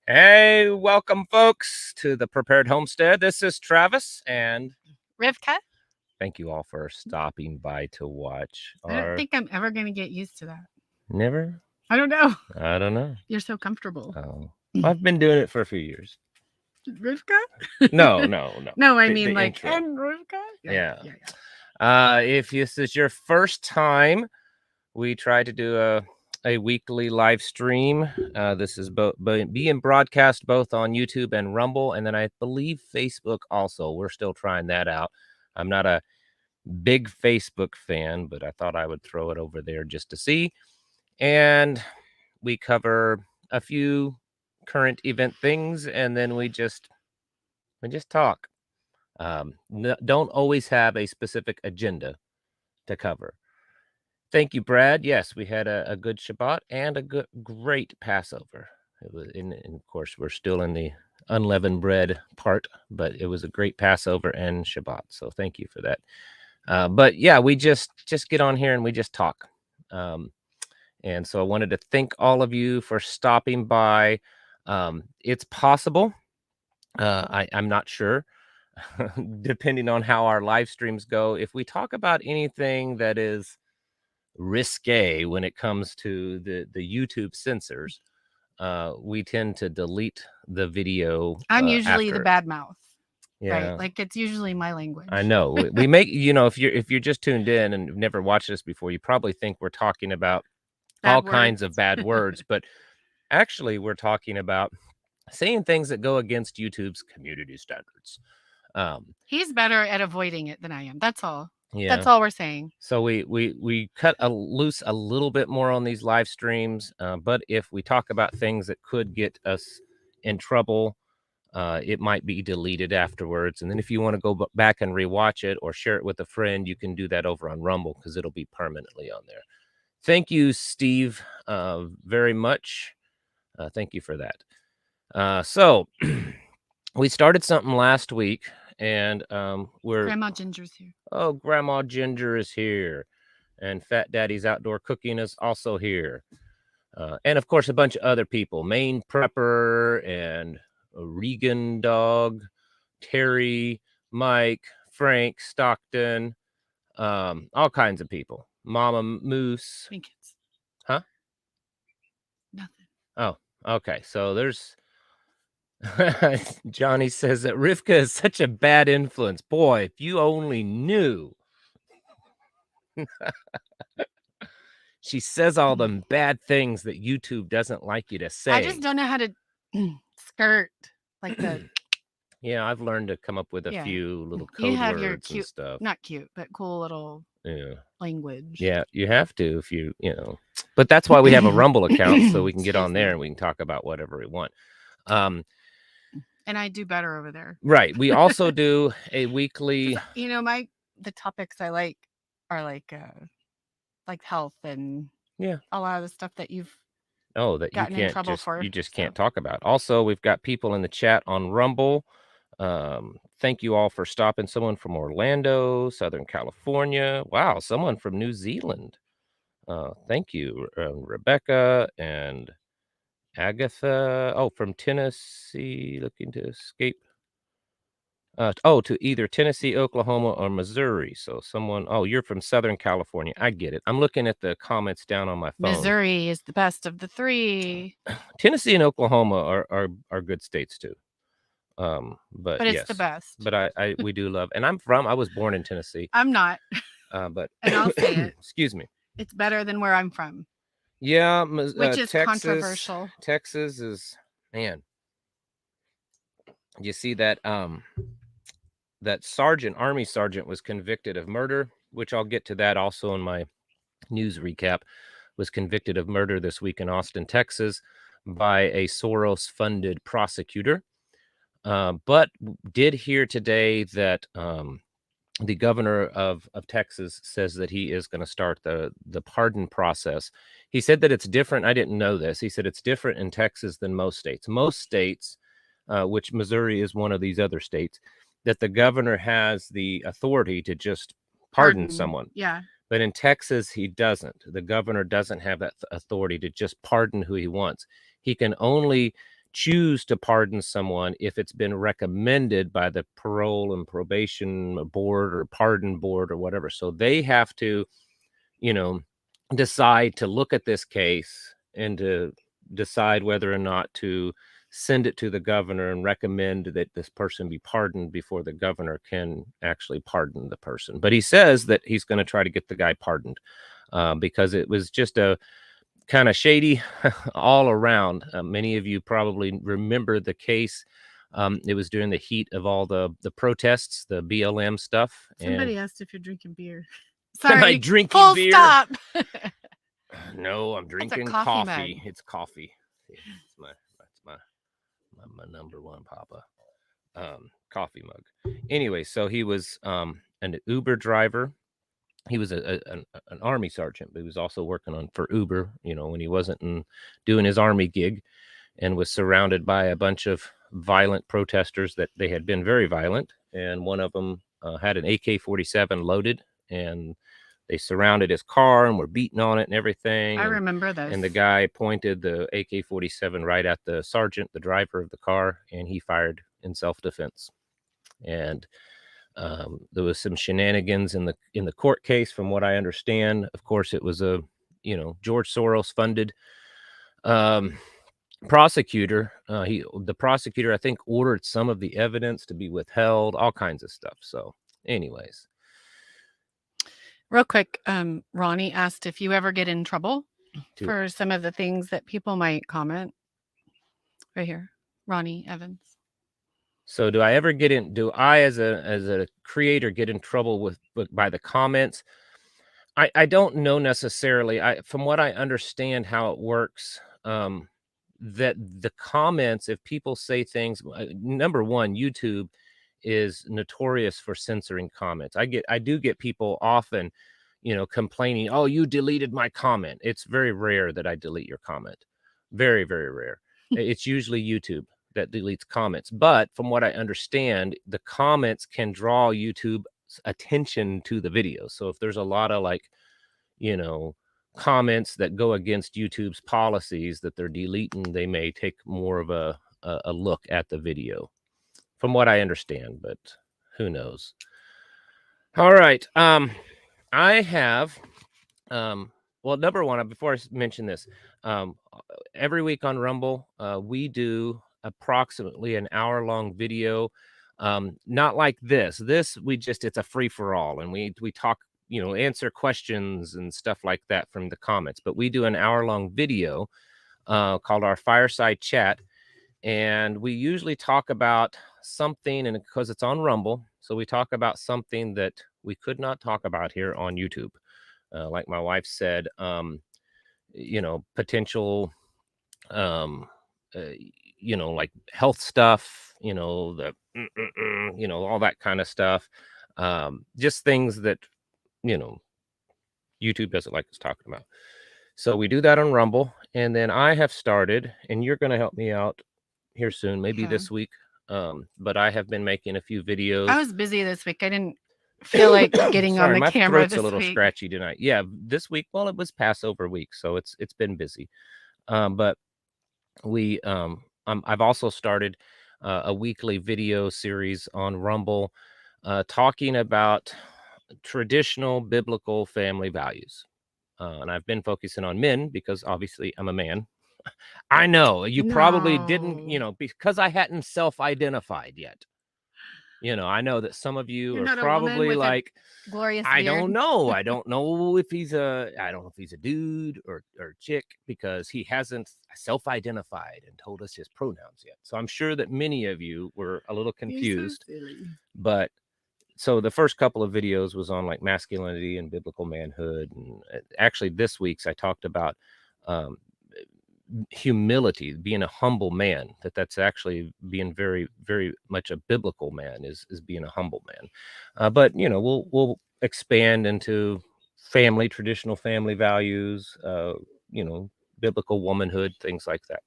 Hey, welcome folks to the Prepared Homestead. This is Travis and Rivkah? thank you all for stopping by to watch I don't think I'm ever going to get used to that. Never? I don't know. I don't know. You're so comfortable. Oh, I've been doing it for a few years. Rivkah? No. No, I The- mean the like, intro. and Rivkah? Yeah. Yeah. If this is your first time, we try to do a weekly live stream. This is being broadcast both on YouTube and Rumble, and then I believe Facebook also. We're still trying that out. I'm not a big Facebook fan, but I thought I would throw it over there just to see. And we cover a few current event things, and then we just talk. Don't always have a specific agenda to cover. Thank you, Brad. Yes, we had a good Shabbat and a great Passover. It was, and of course, we're still in the unleavened bread part, but it was a great Passover and Shabbat. So thank you for that. But yeah, we just get on here and we just talk. And so I wanted to thank all of you for stopping by. It's possible. I'm not sure, depending on how our live streams go. If we talk about anything that is risque when it comes to the YouTube censors, we tend to delete the video. I'm usually after. the bad mouth. Yeah. Right? Like, it's usually my language. I know. We make, if you're just tuned in and never watched this before, you probably think we're talking about all kinds of bad words, but actually we're talking about saying things that go against YouTube's community standards. He's better at avoiding it than I am. That's all. Yeah. That's all we're saying. So we cut loose a little bit more on these live streams, but if we talk about things that could get us in trouble, it might be deleted afterwards. And then if you want to go back and rewatch it or share it with a friend, you can do that over on Rumble because it'll be permanently on there. Thank you, Steve, very much. Thank you for that. So we started something last week, and Grandma Ginger's here. Oh, Grandma Ginger is here, and Fat Daddy's Outdoor Cooking is also here. And of course, a bunch of other people, Maine Prepper and Regan Dog, Terry, Mike, Frank, Stockton, all kinds of people. Mama Moose. Trinkets. Huh? Nothing. Oh, okay. So there's Johnny says that Rivkah is such a bad influence. Boy, if you only knew. She says all them bad things that YouTube doesn't like you to say. I just don't know how to skirt like the. Yeah, I've learned to come up with a few little code you have words your cute, and stuff. Not cute, but cool little language. Yeah, you have to if you know. But that's why we have a Rumble account, so we can get on there and we can talk about whatever we want. And I do better over there. Right. We also do a weekly. The topics I like are like health and a lot of the stuff that you've that gotten you can't in trouble for. You just can't talk about. Also, we've got people in the chat on Rumble. Thank you all for stopping. Someone from Orlando, Southern California. Wow, someone from New Zealand. Thank you, Rebecca and Agatha. Oh, from Tennessee, looking to escape. To either Tennessee, Oklahoma, or Missouri. So someone, you're from Southern California. I get it. I'm looking at the comments down on my phone. Missouri is the best of the three. Tennessee and Oklahoma are good states too. But it's yes, the best. But we do love, and I was born in Tennessee. I'm not. But and I'll say it. Excuse me. It's better than where I'm from. Yeah, which is Texas, controversial. Texas is, man. You see that that Army sergeant was convicted of murder, which I'll get to that also in my news recap, was convicted of murder this week in Austin, Texas, by a Soros-funded prosecutor. But did hear today that the governor of Texas says that he is going to start the pardon process. He said that it's different. I didn't know this. He said it's different in Texas than most states. Most states, which Missouri is one of these other states, that the governor has the authority to just pardon someone. Yeah. But in Texas, he doesn't. The governor doesn't have that authority to just pardon who he wants. He can only choose to pardon someone if it's been recommended by the parole and probation board or pardon board or whatever. So they have to, decide to look at this case and to decide whether or not to send it to the governor and recommend that this person be pardoned before the governor can actually pardon the person. But he says that he's going to try to get the guy pardoned because it was just a kind of shady all around. Many of you probably remember the case. It was during the heat of all the protests, the BLM stuff. Somebody asked if you're drinking beer. Sorry, am I drinking full beer? Stop. No, I'm drinking coffee. It's coffee. It's my number one papa coffee mug. Anyway, so he was an Uber driver. He was an army sergeant, but he was also working for Uber, when he wasn't doing his army gig, and was surrounded by a bunch of violent protesters that they had been very violent. And one of them had an AK-47 loaded, and they surrounded his car and were beating on it and everything. I remember this. And the guy pointed the AK-47 right at the sergeant, the driver of the car, and he fired in self-defense. And there was some shenanigans in the court case, from what I understand. Of course, it was a George Soros funded prosecutor. The prosecutor, I think, ordered some of the evidence to be withheld, all kinds of stuff. So, anyways. Real quick, Ronnie asked if you ever get in trouble for some of the things that people might comment. Right here, Ronnie Evans. So do I ever do I as a creator get in trouble by the comments? I don't know necessarily. From what I understand how it works, that the comments, if people say things, number one, YouTube is notorious for censoring comments. I do get people often, complaining, oh, you deleted my comment. It's very rare that I delete your comment. Very, very rare. It's usually YouTube that deletes comments. But from what I understand, the comments can draw YouTube's attention to the video. So if there's a lot of comments that go against YouTube's policies that they're deleting, they may take more of a look at the video, from what I understand, but who knows? All right. I have, well, number one, before I mention this, every week on Rumble, we do approximately an hour-long video. Not like this. It's a free-for-all, and we talk, answer questions and stuff like that from the comments. But we do an hour-long video called our Fireside Chat, and we usually talk about something, and because it's on Rumble, so we talk about something that we could not talk about here on YouTube. Like my wife said, potential, like health stuff, all that kind of stuff. Just things that, YouTube doesn't like us talking about. So we do that on Rumble. And then I have started, and you're going to help me out here soon, maybe this week. But I have been making a few videos. I was busy this week. I didn't feel like getting on the my camera throat's this a little week. scratchy tonight. Yeah, this week, well, it was Passover week, so it's been busy. But we I've also started a weekly video series on Rumble talking about traditional biblical family values. And I've been focusing on men because obviously I'm a man. I know you probably didn't, because I hadn't self-identified yet. I know that some of you are probably like, I don't know. I don't know if he's a dude or chick, because he hasn't self-identified and told us his pronouns yet. So I'm sure that many of you were a little confused. So but so the first couple of videos was on like masculinity and biblical manhood. And actually this week's I talked about humility, being a humble man, that's actually being very, very much a biblical man is being a humble man. But we'll expand into traditional family values, biblical womanhood, things like that.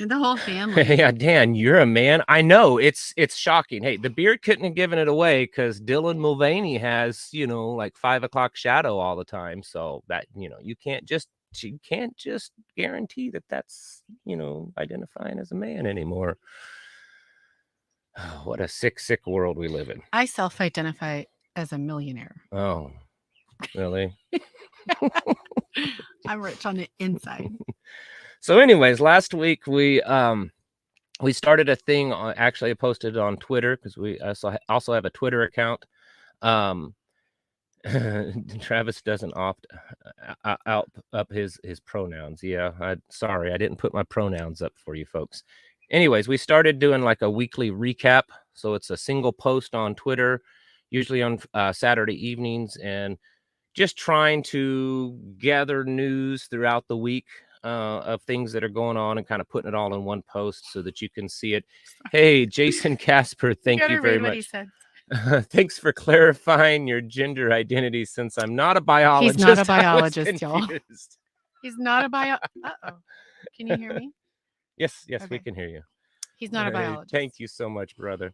And the whole family. Yeah, Dan, you're a man. I know, it's shocking. Hey, the beard couldn't have given it away, because Dylan Mulvaney has like 5 o'clock shadow all the time. So that you can't just you can't just guarantee that that's, identifying as a man anymore. Oh, what a sick world we live in. I self-identify as a millionaire. Oh, really? I'm rich on the inside. So anyways, last week we started a thing actually I posted on Twitter, because we also have a Twitter account. Travis doesn't opt out up his pronouns. Yeah, sorry, I didn't put my pronouns up for you folks. Anyways, we started doing like a weekly recap. So it's a single post on Twitter, usually on Saturday evenings, and just trying to gather news throughout the week of things that are going on and kind of putting it all in one post so that you can see it. Hey, Jason Casper, thank you very much. What he said. Thanks for clarifying your gender identity, since I'm not a biologist. He's not a biologist, y'all. He's not a Uh-oh. Can you hear me? Yes, Okay. We can hear you. He's not a biologist. Thank you so much, brother.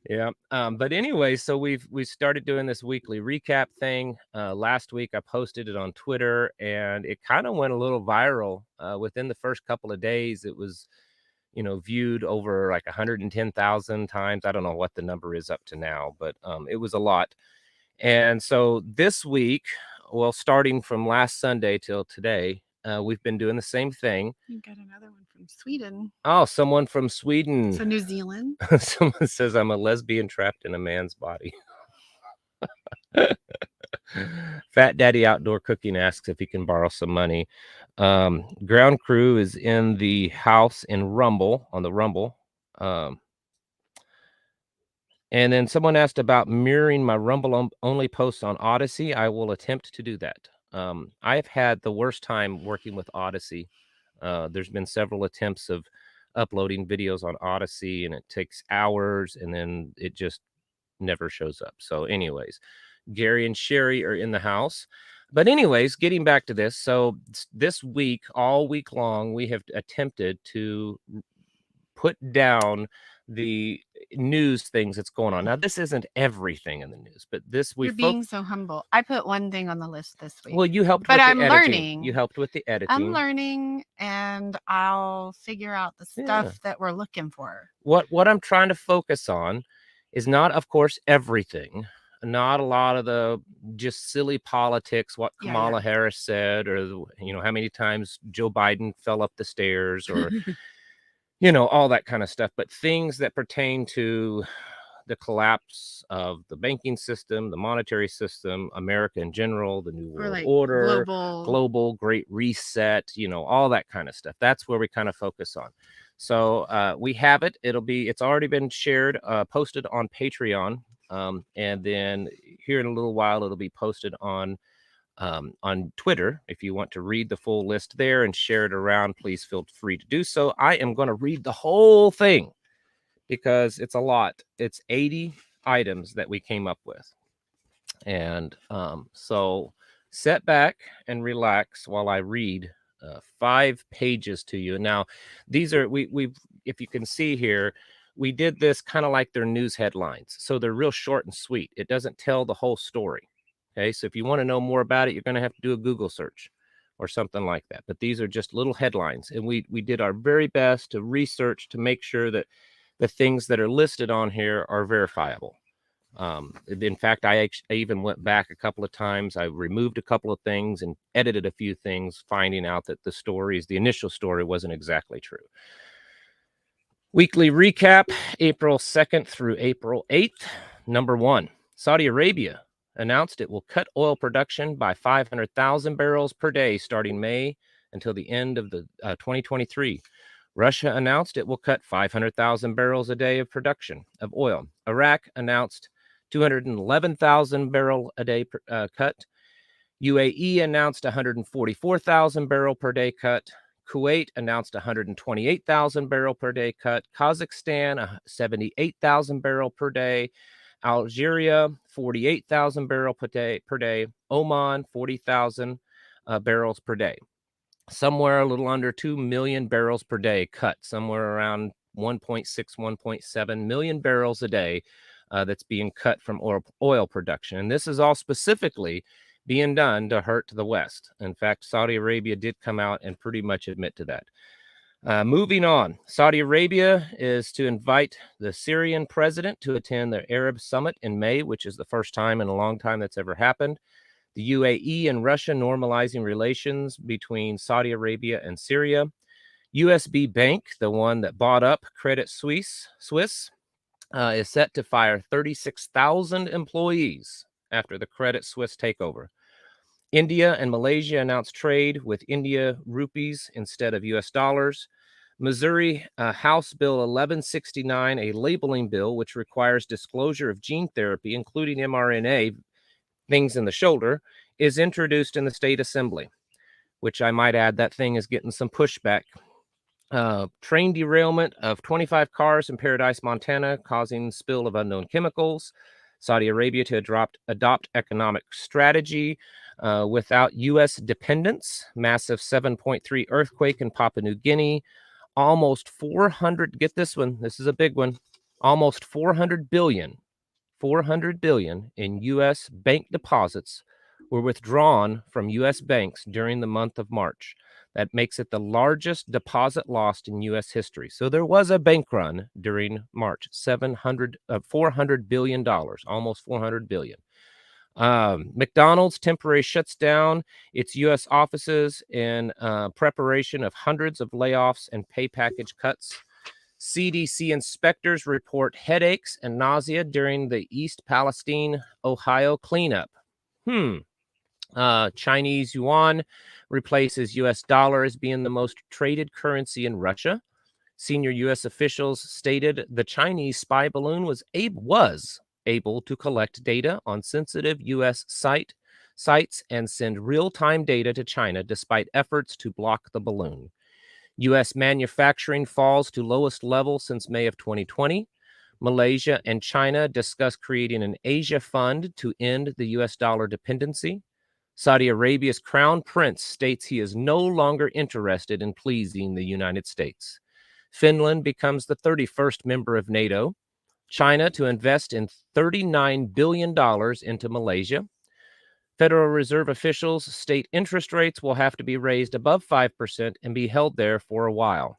Yeah. But anyway, so we started doing this weekly recap thing. Last week I posted it on Twitter, and it kind of went a little viral. Within the first couple of days, it was, viewed over like 110,000 times. I don't know what the number is up to now, but it was a lot. And so this week, well, starting from last Sunday till today, we've been doing the same thing. You got another one from Sweden. Oh, someone from Sweden. So New Zealand. Someone says I'm a lesbian trapped in a man's body. Fat Daddy Outdoor Cooking asks if he can borrow some money. Ground Crew is in the house in Rumble, on the Rumble. And then someone asked about mirroring my Rumble only posts on Odyssey. I will attempt to do that. I've had the worst time working with Odyssey. There's been several attempts of uploading videos on Odyssey, and it takes hours, and then it just never shows up. So anyways, Gary and Sherry are in the house. But anyways, getting back to this. So this week, all week long, we have attempted to put down the news things that's going on. Now, this isn't everything in the news, but You're being so humble. I put one thing on the list this week. Well, you helped, but with I'm the editing. learning. You helped with the editing. I'm learning, and I'll figure out the stuff that we're looking for. What I'm trying to focus on is not, of course, everything. Not a lot of the just silly politics, what Kamala Harris said, or how many times Joe Biden fell up the stairs, or all that kind of stuff, but things that pertain to the collapse of the banking system, the monetary system, America in general, the New World Order, global Great Reset, all that kind of stuff. That's where we kind of focus on. So we have it. It's already been shared, posted on Patreon. And then here in a little while, it'll be posted on Twitter. If you want to read the full list there and share it around, please feel free to do so. I am going to read the whole thing because it's a lot. It's 80 items that we came up with. And so sit back and relax while I read 5 pages to you. Now, these are, we've, if you can see here, we did this kind of like their news headlines. So they're real short and sweet. It doesn't tell the whole story. Okay, so if you want to know more about it, you're going to have to do a Google search or something like that. But these are just little headlines. And we did our very best to research to make sure that the things that are listed on here are verifiable. In fact, I even went back a couple of times. I removed a couple of things and edited a few things, finding out that the initial story wasn't exactly true. Weekly recap, April 2nd through April 8th. Number 1, Saudi Arabia announced it will cut oil production by 500,000 barrels per day starting May until the end of the 2023. Russia announced it will cut 500,000 barrels a day of production of oil. Iraq announced 211,000 barrel a day cut. UAE announced 144,000 barrel per day cut. Kuwait announced 128,000 barrel per day cut. Kazakhstan, 78,000 barrel per day. Algeria, 48,000 barrel per day. Oman, 40,000 barrels per day. Somewhere a little under 2 million barrels per day cut, somewhere around 1.6, 1.7 million barrels a day that's being cut from oil production. And this is all specifically being done to hurt the West. In fact, Saudi Arabia did come out and pretty much admit to that. Moving on, Saudi Arabia is to invite the Syrian president to attend the Arab Summit in May, which is the first time in a long time that's ever happened. The UAE and Russia normalizing relations between Saudi Arabia and Syria. USB Bank, the one that bought up Credit Suisse, is set to fire 36,000 employees after the Credit Suisse takeover. India and Malaysia announced trade with India rupees instead of US dollars. Missouri House Bill 1169, a labeling bill which requires disclosure of gene therapy, including mRNA, things in the shoulder, is introduced in the state assembly, which I might add, that thing is getting some pushback. Train derailment of 25 cars in Paradise, Montana, causing spill of unknown chemicals. Saudi Arabia to adopt economic strategy without U.S. dependence. Massive 7.3 earthquake in Papua New Guinea. Almost 400, get this one, this is a big one, almost 400 billion in U.S. bank deposits were withdrawn from U.S. banks during the month of March. That makes it the largest deposit lost in U.S. history. So there was a bank run during March, $400 billion, almost $400 billion. McDonald's temporarily shuts down its U.S. offices in preparation of hundreds of layoffs and pay package cuts. CDC inspectors report headaches and nausea during the East Palestine, Ohio cleanup. Chinese yuan replaces U.S. dollar as being the most traded currency in Russia. Senior U.S. officials stated the Chinese spy balloon was able to collect data on sensitive U.S. sites and send real-time data to China despite efforts to block the balloon. U.S. manufacturing falls to lowest level since May of 2020. Malaysia and China discuss creating an Asia fund to end the U.S. dollar dependency. Saudi Arabia's crown prince states he is no longer interested in pleasing the United States. Finland becomes the 31st member of NATO. China to invest in $39 billion into Malaysia. Federal Reserve officials state interest rates will have to be raised above 5% and be held there for a while.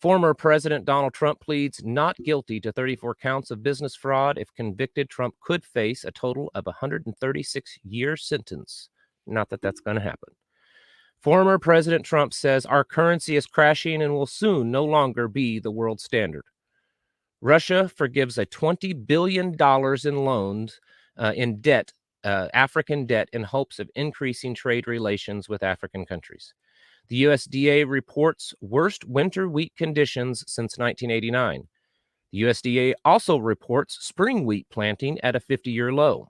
Former President Donald Trump pleads not guilty to 34 counts of business fraud. If convicted, Trump could face a total of 136-year sentence. Not that that's going to happen. Former President Trump says our currency is crashing and will soon no longer be the world standard. Russia forgives a $20 billion in loans in debt, African debt, in hopes of increasing trade relations with African countries. The USDA reports worst winter wheat conditions since 1989. The USDA also reports spring wheat planting at a 50-year low.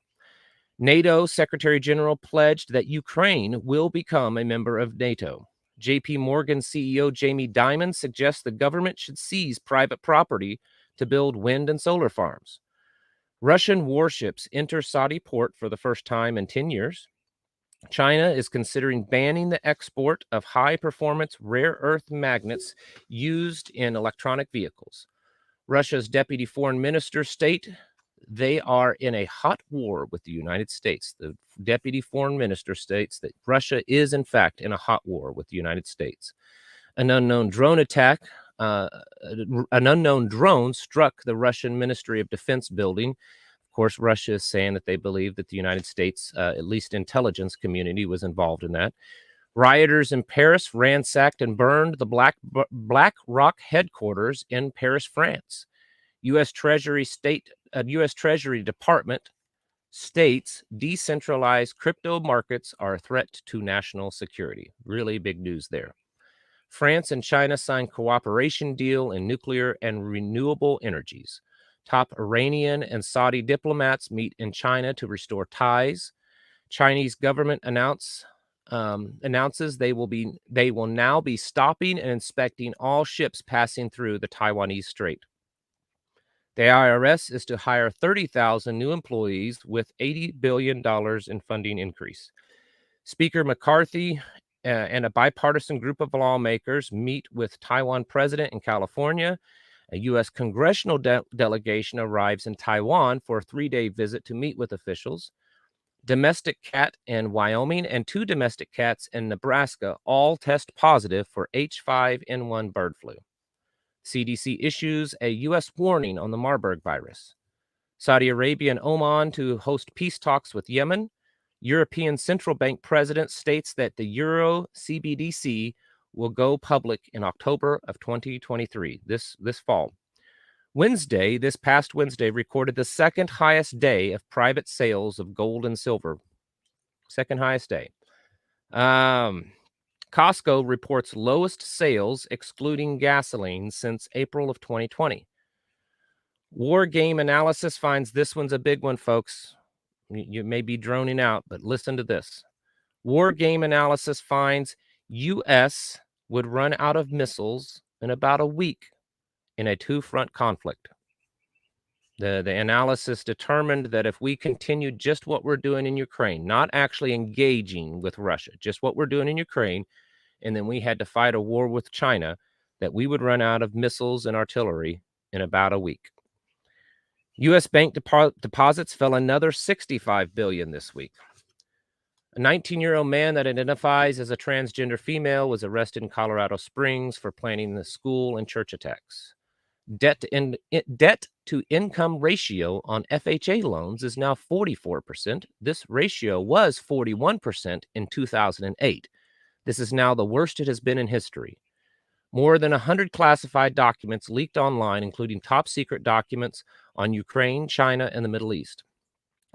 NATO Secretary General pledged that Ukraine will become a member of NATO. JP Morgan CEO Jamie Dimon suggests the government should seize private property to build wind and solar farms. Russian warships enter Saudi port for the first time in 10 years. China is considering banning the export of high-performance rare earth magnets used in electronic vehicles. Russia's deputy foreign minister state they are in a hot war with the United States. The deputy foreign minister states that Russia is, in fact, in a hot war with the United States. An unknown drone attack, an unknown drone struck the Russian Ministry of Defense building. Of course, Russia is saying that they believe that the United States, at least intelligence community, was involved in that. Rioters in Paris ransacked and burned the Black Rock headquarters in Paris, France. U.S. Treasury Department states decentralized crypto markets are a threat to national security. Really big news there. France and China signed cooperation deal in nuclear and renewable energies. Top Iranian and Saudi diplomats meet in China to restore ties. Chinese government announces they will now be stopping and inspecting all ships passing through the Taiwanese Strait. The IRS is to hire 30,000 new employees with $80 billion in funding increase. Speaker McCarthy and a bipartisan group of lawmakers meet with Taiwan president in California. A U.S. congressional delegation arrives in Taiwan for a 3-day visit to meet with officials. domestic cat in Wyoming and 2 domestic cats in Nebraska all test positive for H5N1 bird flu. CDC issues a U.S. warning on the Marburg virus. Saudi Arabia and Oman to host peace talks with Yemen. European Central Bank president states that the Euro CBDC will go public in October of 2023, this fall. This past Wednesday, recorded the second highest day of private sales of gold and silver. Second highest day. Costco reports lowest sales, excluding gasoline, since April of 2020. War Game Analysis finds this one's a big one, folks. You may be droning out, but listen to this. War Game Analysis finds U.S. would run out of missiles in about a week in a 2-front conflict. The analysis determined that if we continued just what we're doing in Ukraine, not actually engaging with Russia, just what we're doing in Ukraine, and then we had to fight a war with China, that we would run out of missiles and artillery in about a week. U.S. bank deposits fell another $65 billion this week. A 19-year-old man that identifies as a transgender female was arrested in Colorado Springs for planning the school and church attacks. Debt to income ratio on FHA loans is now 44%. This ratio was 41% in 2008. This is now the worst it has been in history. More than 100 classified documents leaked online, including top secret documents on Ukraine, China, and the Middle East.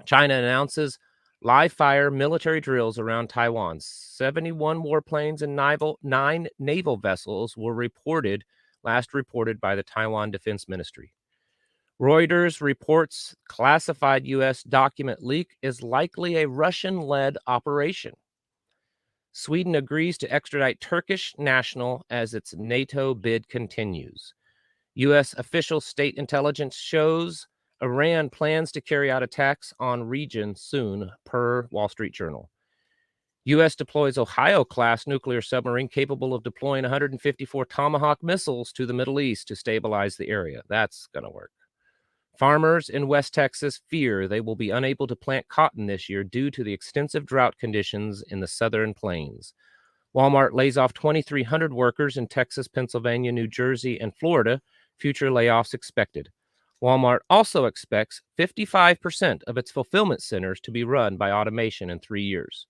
China announces live-fire military drills around Taiwan. 71 warplanes and 9 naval vessels were last reported by the Taiwan Defense Ministry. Reuters reports classified U.S. document leak is likely a Russian-led operation. Sweden agrees to extradite Turkish national as its NATO bid continues. U.S. official state intelligence shows Iran plans to carry out attacks on region soon, per Wall Street Journal. U.S. deploys Ohio-class nuclear submarine capable of deploying 154 Tomahawk missiles to the Middle East to stabilize the area. That's going to work. Farmers in West Texas fear they will be unable to plant cotton this year due to the extensive drought conditions in the southern plains. Walmart lays off 2,300 workers in Texas, Pennsylvania, New Jersey, and Florida. Future layoffs expected. Walmart also expects 55% of its fulfillment centers to be run by automation in 3 years.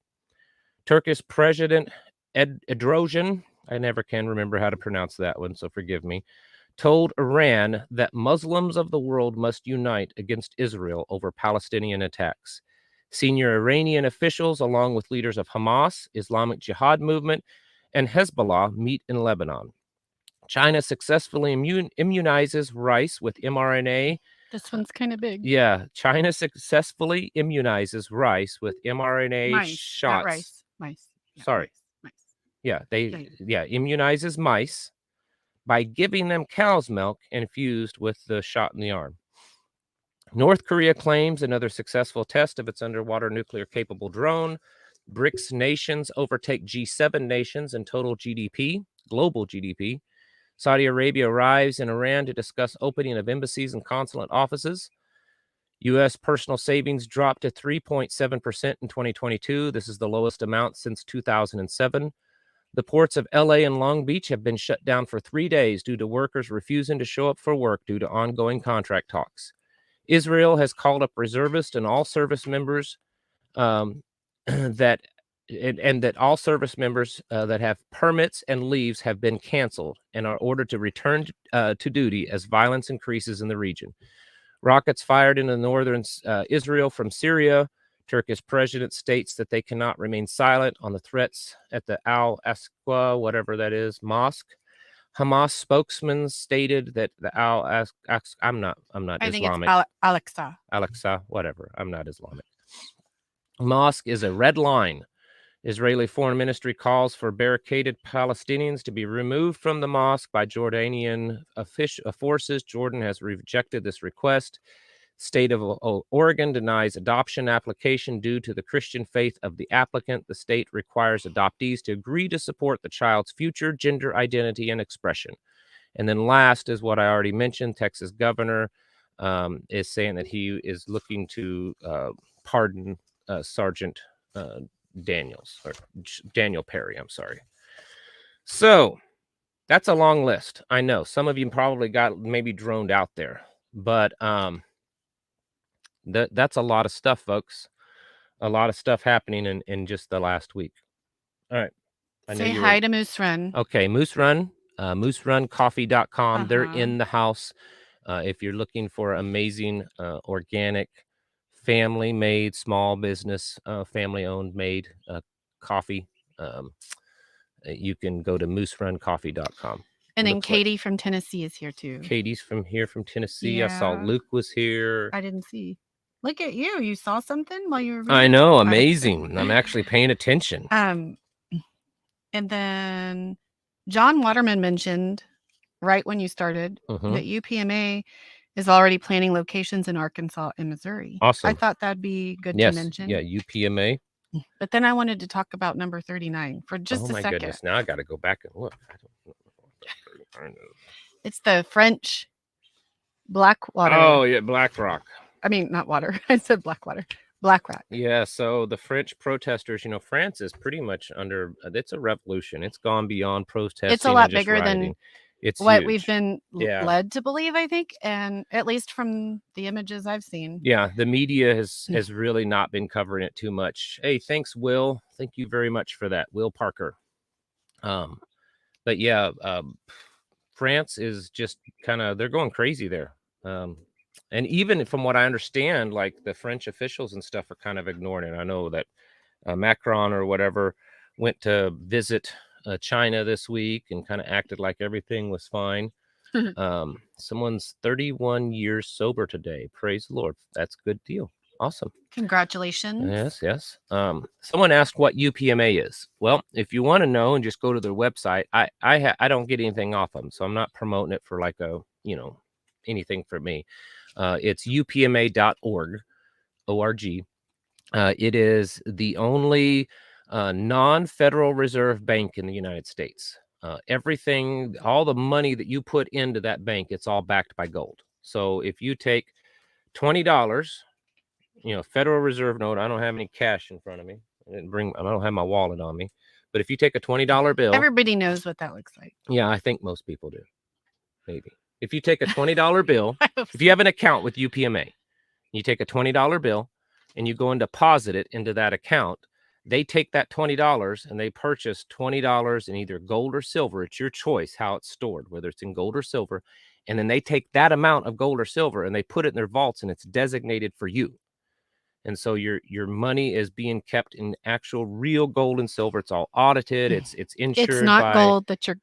Turkish President Erdogan, I never can remember how to pronounce that one, so forgive me, told Iran that Muslims of the world must unite against Israel over Palestinian attacks. Senior Iranian officials, along with leaders of Hamas, Islamic Jihad movement, and Hezbollah, meet in Lebanon. China successfully immunizes rice with mRNA. This one's kind of big. Yeah, China successfully immunizes rice with mRNA shots. Not rice. Mice. Yeah, Sorry. Mice. Yeah, immunizes mice by giving them cow's milk infused with the shot in the arm. North Korea claims another successful test of its underwater nuclear-capable drone. BRICS nations overtake G7 nations in total GDP, global GDP. Saudi Arabia arrives in Iran to discuss opening of embassies and consulate offices. U.S. personal savings dropped to 3.7% in 2022. This is the lowest amount since 2007. The ports of LA and Long Beach have been shut down for 3 days due to workers refusing to show up for work due to ongoing contract talks. Israel has called up reservists and all service members that all service members that have permits and leaves have been canceled and are ordered to return to duty as violence increases in the region. Rockets fired into northern Israel from Syria. Turkish president states that they cannot remain silent on the threats at the Al-Aqsa, whatever that is, mosque. Hamas spokesman stated that the Al-Aqsa, I'm not Islamic. I think it's Alexa. Alexa, whatever. I'm not Islamic. Mosque is a red line. Israeli Foreign Ministry calls for barricaded Palestinians to be removed from the mosque by Jordanian forces. Jordan has rejected this request. State of Oregon denies adoption application due to the Christian faith of the applicant. The state requires adoptees to agree to support the child's future gender identity and expression. And then last is what I already mentioned. Texas governor is saying that he is looking to pardon Sergeant Daniels, or Daniel Perry. I'm sorry. So that's a long list. I know some of you probably got maybe droned out there, but that's a lot of stuff, folks. A lot of stuff happening in just the last week. All right. Say hi to Moose Run. Okay, Moose Run, mooseruncoffee.com. They're in the house. If you're looking for amazing organic, family-made, small business, family-owned made coffee, you can go to mooseruncoffee.com. And then Katie from Tennessee is here too. Katie's from Tennessee. Yeah. I saw Luke was here. I didn't see. Look at you. You saw something while you were reading? I know. Amazing. I'm actually paying attention. And then John Waterman mentioned right when you started that UPMA is already planning locations in Arkansas and Missouri. Awesome. I thought that'd be good to mention. Yeah, UPMA. But then I wanted to talk about number 39 for just a second. Oh my goodness. Now I got to go back and look. I don't know. It's the French Blackwater. Oh, yeah, Black Rock. I mean, not water. I said Blackwater. Black Rock. Yeah, so the French protesters, France is pretty much under, it's a revolution. It's gone beyond protesting. It's a lot bigger than it's what huge. We've been led to believe, I think, and at least from the images I've seen. Yeah, the media has really not been covering it too much. Hey, thanks, Will. Thank you very much for that, Will Parker. But yeah, France is just kind of, they're going crazy there. And even from what I understand, like the French officials and stuff are kind of ignoring it. I know that Macron or whatever went to visit China this week and kind of acted like everything was fine. Someone's 31 years sober today. Praise the Lord. That's a good deal. Awesome. Congratulations. Yes. Someone asked what UPMA is. Well, if you want to know and just go to their website, I don't get anything off them, so I'm not promoting it for like a, anything for me. It's upma.org, O-R-G. It is the only non-Federal Reserve bank in the United States. Everything, all the money that you put into that bank, it's all backed by gold. So if you take $20, Federal Reserve note, I don't have any cash in front of me. I don't have my wallet on me. But if you take a $20 bill. Everybody knows what that looks like. Yeah, I think most people do. Maybe. If you take a $20 bill, if you have an account with UPMA, you take a $20 bill and you go and deposit it into that account, they take that $20 and they purchase $20 in either gold or silver. It's your choice how it's stored, whether it's in gold or silver. And then they take that amount of gold or silver and they put it in their vaults and it's designated for you. And so your money is being kept in actual real gold and silver. It's all audited. It's insured. It's not gold that you're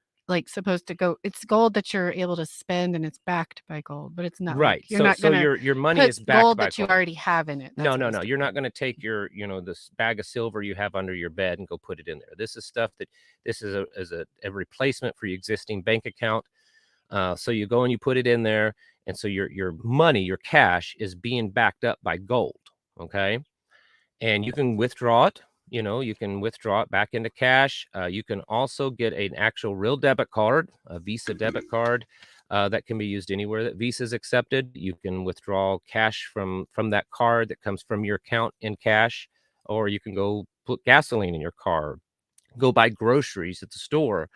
supposed to go. It's gold that you're able to spend, and it's backed by gold. But it's not right. Like, so your money is backed gold by that you already have in it. No. You're not going to take your this bag of silver you have under your bed and go put it in there. This is stuff this is a replacement for your existing bank account. So you go and you put it in there, and so your money, your cash, is being backed up by gold. Okay, and you can withdraw it. You can withdraw it back into cash. You can also get an actual real debit card, a Visa debit card that can be used anywhere that Visa is accepted. You can withdraw cash from that card that comes from your account in cash, or you can go put gasoline in your car, go buy groceries at the store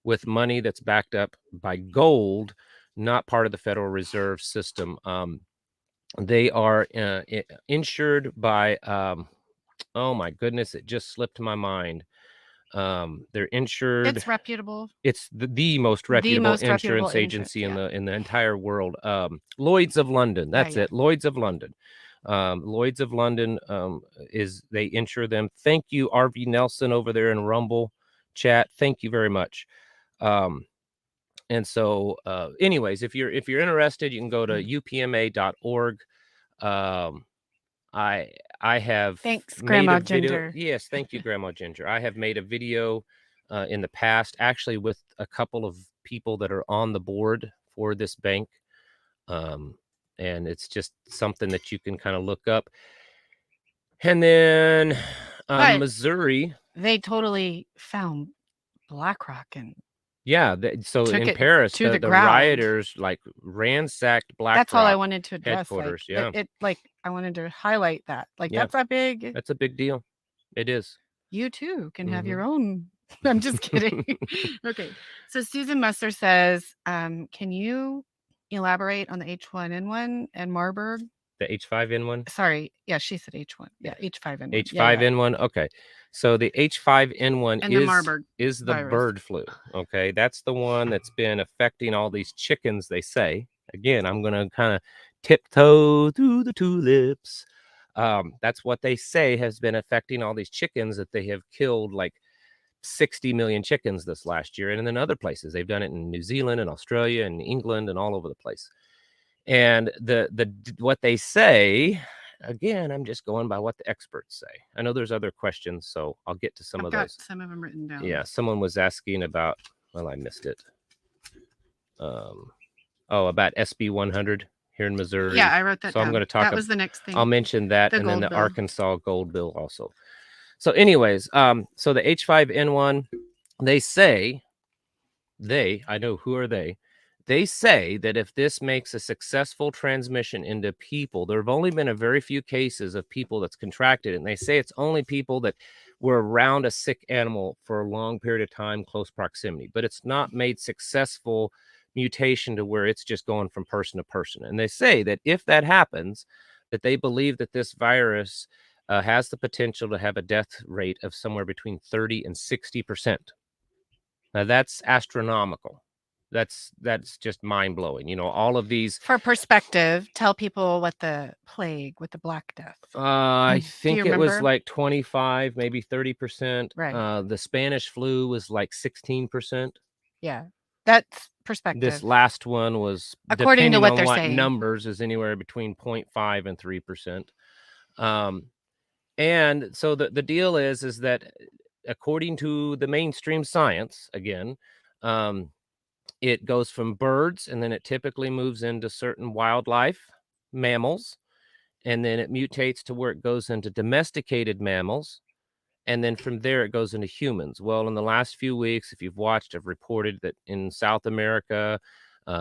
with money that's backed up by gold, not part of the Federal Reserve System. They are insured by, oh my goodness, it just slipped my mind. They're insured. It's reputable. It's the most reputable insurance agency in the entire world. Lloyd's of London. That's it. Lloyd's of London. Lloyd's of London they insure them. Thank you, RV Nelson over there in Rumble chat. Thank you very much. And so, anyways, if you're interested, you can go to upma.org. I have thanks, Grandma Ginger. Yes, thank you, Grandma Ginger. I have made a video in the past, actually with a couple of people that are on the board for this bank, and it's just something that you can kind of look up. And then Missouri, they totally found BlackRock and Yeah, so Took in it Paris, to the the ground. rioters like ransacked That's all I BlackRock wanted to address. headquarters. Like, Yeah, like I wanted to highlight that. Like yeah, that's a big. that's a big deal. It is. You too can have your Mhm. own. I'm just kidding. Okay. So Susan Musser says, can you elaborate on the H1N1 and Marburg? The H5N1. Sorry. Yeah, she said H1. Yeah, H5N1. Yeah, yeah. H5N1. Okay. So the H5N1 And the Marburg is the virus. bird flu. Okay. That's the one that's been affecting all these chickens, they say. Again, I'm going to kind of tiptoe through the tulips. That's what they say has been affecting all these chickens, that they have killed like 60 million chickens this last year. And in other places, they've done it in New Zealand and Australia and England and all over the place. And the what they say, again, I'm just going by what the experts say. I know there's other questions, so I'll get to some I've of got those. some of them written down. Yeah, someone was asking about, well, I missed it. About SB 100 here in Missouri. Yeah, I wrote that so down. I'm going to talk. That was the next thing. I'll mention that, and then the Arkansas gold bill also. So, anyways, so the H5N1, they say, I know who are they. They say that if this makes a successful transmission into people, there have only been a very few cases of people that's contracted it. And they say it's only people that were around a sick animal for a long period of time, close proximity, but it's not made successful mutation to where it's just going from person to person. And they say that if that happens, that they believe that this virus has the potential to have a death rate of somewhere between 30 and 60%. Now that's astronomical. That's just mind-blowing. You know, all of these. For perspective, tell people what the plague with the Black Death. I think it was like 25, maybe 30%. Right. The Spanish flu was like 16%. Yeah, that's perspective. This last one was, according to what they're saying, numbers, is anywhere between 0.5 and 3%. And so the deal is that according to the mainstream science, again, it goes from birds, and then it typically moves into certain wildlife, mammals, and then it mutates to where it goes into domesticated mammals, and then from there it goes into humans. Well, in the last few weeks, if you've watched, I've reported that in South America,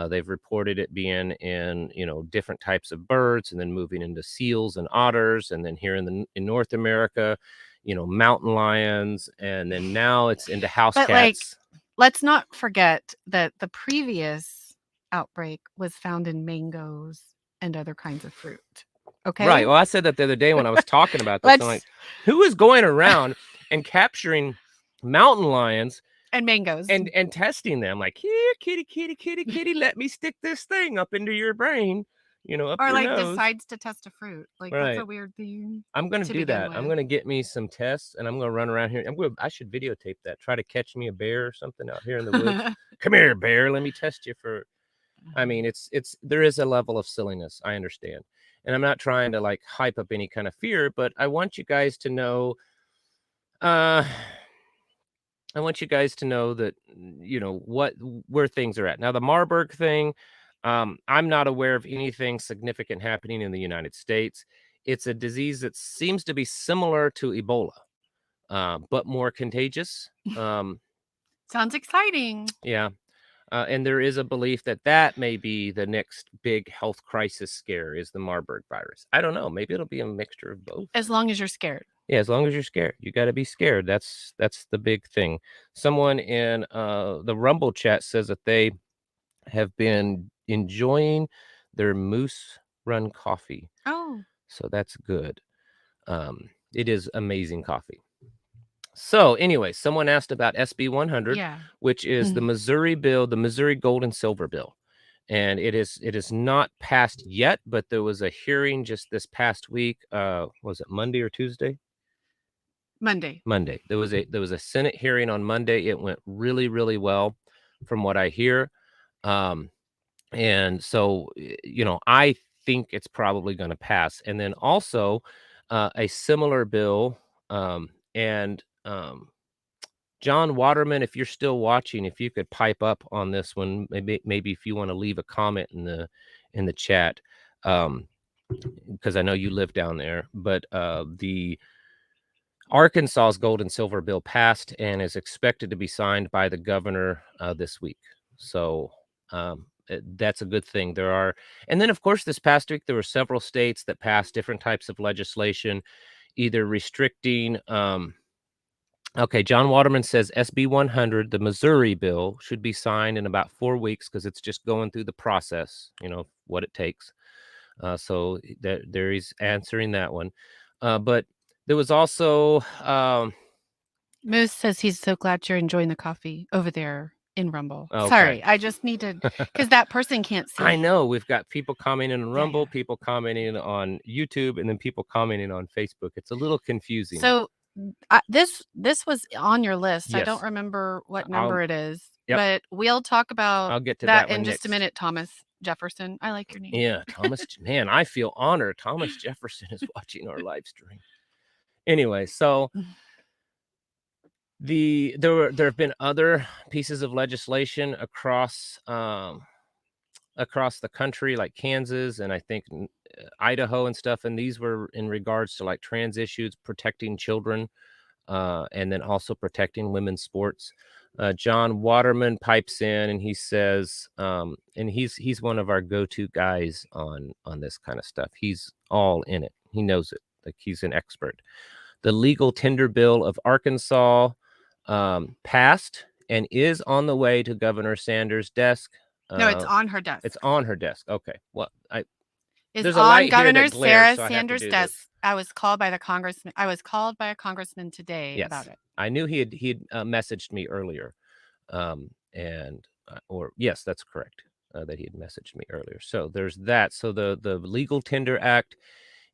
they've reported it being in, different types of birds, and then moving into seals and otters, and then here in North America, mountain lions, and then now it's into house cats. Let's not forget that the previous outbreak was found in mangoes and other kinds of fruit. Okay. Right. Well, I said that the other day when I was talking about this. I'm like, who is going around and capturing mountain lions and mangoes and testing them? Like, here, kitty, let me stick this thing up into your brain, up or your nose. decides to test a fruit. Like, right. That's a weird thing. I'm going to do that. I'm going to get me some tests, and I'm going to run around here. I should videotape that. Try to catch me a bear or something out here in the woods. Come here, bear. Let me test you for. I mean, there is a level of silliness. I understand. And I'm not trying to like hype up any kind of fear, but I want you guys to know, that, where things are at. Now, the Marburg thing, I'm not aware of anything significant happening in the United States. It's a disease that seems to be similar to Ebola, but more contagious. Sounds exciting. Yeah. And there is a belief that may be the next big health crisis scare, is the Marburg virus. I don't know. Maybe it'll be a mixture of both. As long as you're scared. Yeah, as long as you're scared. You got to be scared. That's the big thing. Someone in the Rumble chat says that they have been enjoying their Moose Run coffee. Oh. So that's good. It is amazing coffee. So anyway, someone asked about SB 100, which is the Missouri bill, the Missouri Gold and Silver bill. And it is not passed yet, but there was a hearing just this past week. Was it Monday or Tuesday? Monday. There was a Senate hearing on Monday. It went really, really well from what I hear. And so, I think it's probably going to pass. And then also a similar bill, John Waterman, if you're still watching, if you could pipe up on this one, maybe if you want to leave a comment in the chat, because I know you live down there. But Arkansas's gold and silver bill passed and is expected to be signed by the governor this week. So that's a good thing. And then of course this past week there were several states that passed different types of legislation, either restricting. Okay, John Waterman says SB 100, the Missouri bill, should be signed in about 4 weeks because it's just going through the process, what it takes. So there he's answering that one. But there was also Moose says he's so glad you're enjoying the coffee over there in Rumble. Okay. Sorry, I just need to, because that person can't see. I know we've got people commenting on Rumble, yeah. people commenting on YouTube, and then people commenting on Facebook. It's a little confusing. So this was on your list. Yes. I don't remember what number it is, Yep. but we'll talk about I'll get to that one in just next. a minute. Thomas Jefferson, I like your name. Yeah, Thomas. Man, I feel honored. Thomas Jefferson is watching our live stream. Anyway, so there have been other pieces of legislation across the country, like Kansas and I think Idaho and stuff, and these were in regards to like trans issues, protecting children, and then also protecting women's sports. John Waterman pipes in and he says, and he's one of our go-to guys on this kind of stuff. He's all in it. He knows it. Like he's an expert. The legal tender bill of Arkansas passed and is on the way to Governor Sanders' desk. No, it's on her desk. It's on her desk. Okay. Well, It's on Governor Sarah Sanders' desk. I was called by a congressman today about it. I knew he had messaged me earlier, yes, that's correct. That he had messaged me earlier. So there's that. So the Legal Tender Act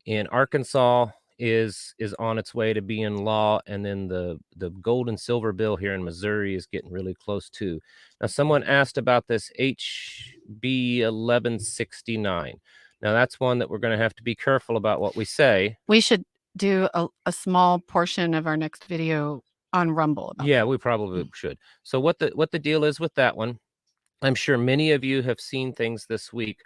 in Arkansas is on its way to being law, and then the gold and silver bill here in Missouri is getting really close too. Now, someone asked about this HB 1169. Now, that's one that we're going to have to be careful about what we say. We should do a small portion of our next video on Rumble about that. We probably should. So what the deal is with that one, I'm sure many of you have seen things this week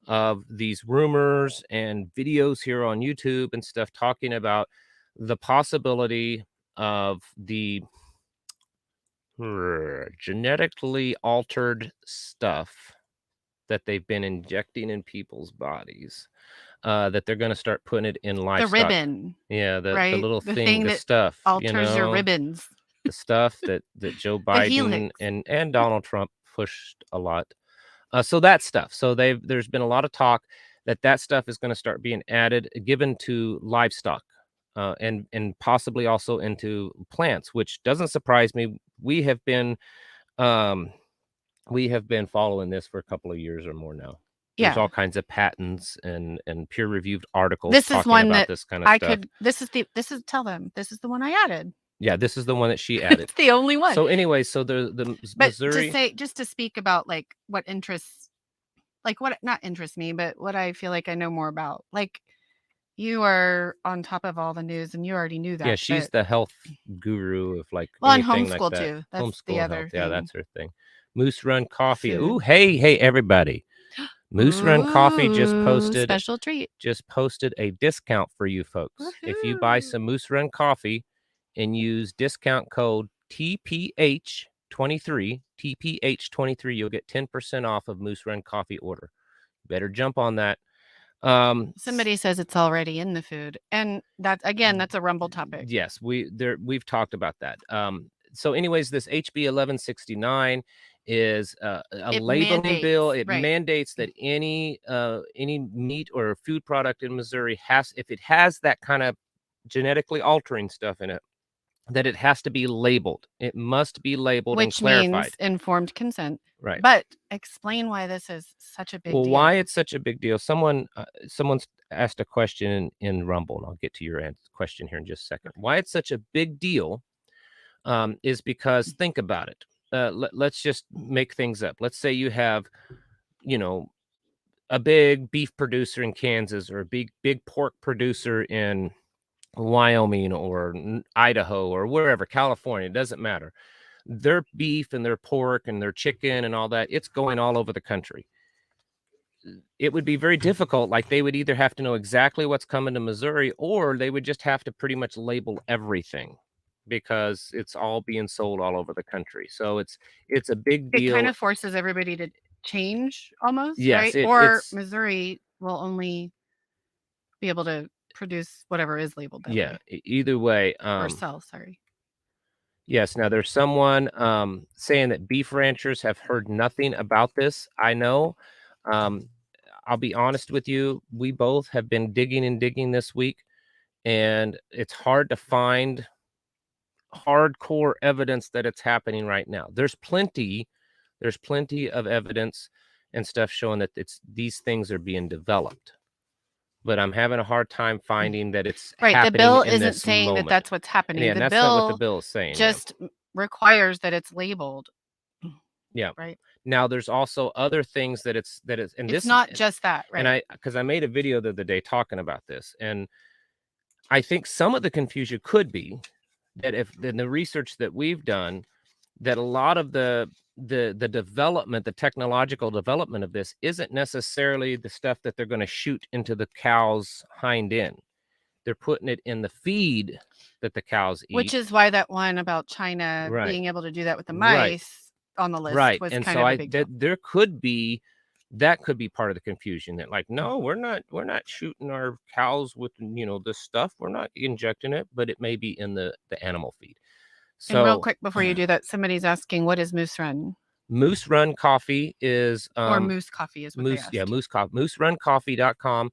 of these rumors and videos here on YouTube and stuff talking about the possibility of the genetically altered stuff that they've been injecting in people's bodies, that they're going to start putting it in livestock. The ribbon. Yeah, the little thing, the stuff. Alters your ribbons. The stuff that Joe Biden and Donald Trump pushed a lot. So that stuff. So there's been a lot of talk that stuff is going to start being given to livestock, and possibly also into plants, which doesn't surprise me. We have been following this for a couple of years or more now. There's all kinds of patents and peer-reviewed articles. This is one that this kind of stuff. Tell them this is the one I added. Yeah, this is the one that she added. It's the only one. So anyway, so the Missouri. Just to speak about like what interests, like what not interests me, but what I feel like I know more about. Like you are on top of all the news, and you already knew that. Yeah, she's the health guru of like. Well, and homeschool too. That's homeschool the other health. thing. Yeah, that's her thing. Moose Run Coffee. Food. Ooh, hey, everybody. Moose Run Coffee just posted special treat. Just posted a discount for you folks. Woo-hoo. If you buy some Moose Run Coffee and use discount code TPH23, you'll get 10% off of Moose Run Coffee order. Better jump on that. Somebody says it's already in the food, and that's a Rumble topic. Yes, we've talked about that. So anyways, this HB 1169 is a labeling bill. It mandates that any meat or food product in Missouri if it has that kind of genetically altering stuff in it, that it has to be labeled. It must be labeled and clarified. Which means informed consent. Right. But explain why this is such a big deal. Why it's such a big deal. Someone's asked a question in Rumble, and I'll get to your question here in just a second. Why it's such a big deal is because, think about it. Let's just make things up. Let's say you have, a big beef producer in Kansas, or a big pork producer in Wyoming or Idaho or wherever, California, it doesn't matter. Their beef and their pork and their chicken and all that, it's going all over the country. it would be very difficult. Like they would either have to know exactly what's coming to Missouri, or they would just have to pretty much label everything, because it's all being sold all over the country. So it's a big It kind deal. of forces everybody to change almost, Yes, right? Or Missouri will only be able to produce whatever is labeled that way. Either way. Or sell, sorry. Yes. Now there's someone saying that beef ranchers have heard nothing about this. I know. I'll be honest with you. We both have been digging this week, and it's hard to find hardcore evidence that it's happening right now. There's plenty of evidence and stuff showing that these things are being developed, but I'm having a hard time finding that it's right. happening. The bill in isn't this saying moment. that that's what's happening. And the that's bill not what the bill is saying. Just requires that it's labeled. Yeah. Right. Now there's also other things that it's and it's this not just that, right? And because I made a video the other day talking about this, and I think some of the confusion could be that if in the research that we've done, that a lot of the development, the technological development of this isn't necessarily the stuff that they're going to shoot into the cow's hind end. They're putting it in the feed that the cows eat. Which is why that one about China being able to do that with the mice on the list was kind of a big deal. There could be, that could be part of the confusion, that like, no, we're not shooting our cows with, this stuff. We're not injecting it, but it may be in the animal feed. So, and real quick before you do that, somebody's asking, what is Moose Run? Moose Run Coffee is or Moose Coffee is what they asked. Yeah, Moose Coffee, mooseruncoffee.com.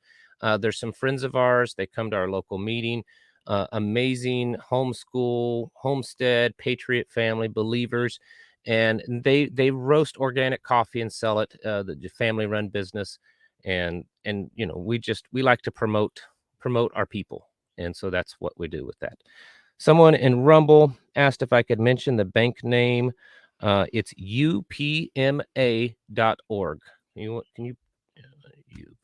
There's some friends of ours. They come to our local meeting. Amazing homeschool, homestead, patriot family believers, and they roast organic coffee and sell it. The family run business, and we like to promote our people, and so that's what we do with that. Someone in Rumble asked if I could mention the bank name. It's UPMA.org.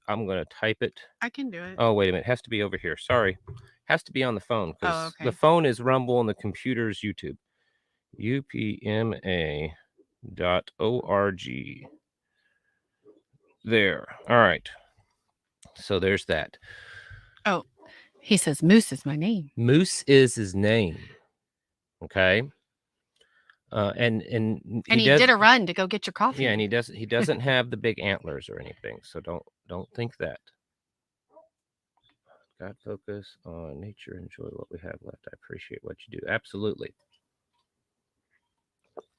I'm going to type it. I can do it. Oh, wait a minute. It has to be over here. Sorry. Has to be on the phone, because okay. The phone is Rumble and the computer's YouTube. UPMA.org. There. All right. So there's that. Oh, he says Moose is my name. Moose is his name. Okay. And he did a run to go get your coffee. Yeah, and he doesn't have the big antlers or anything, so don't think that. God, focus on nature, enjoy what we have left. I appreciate what you do. Absolutely.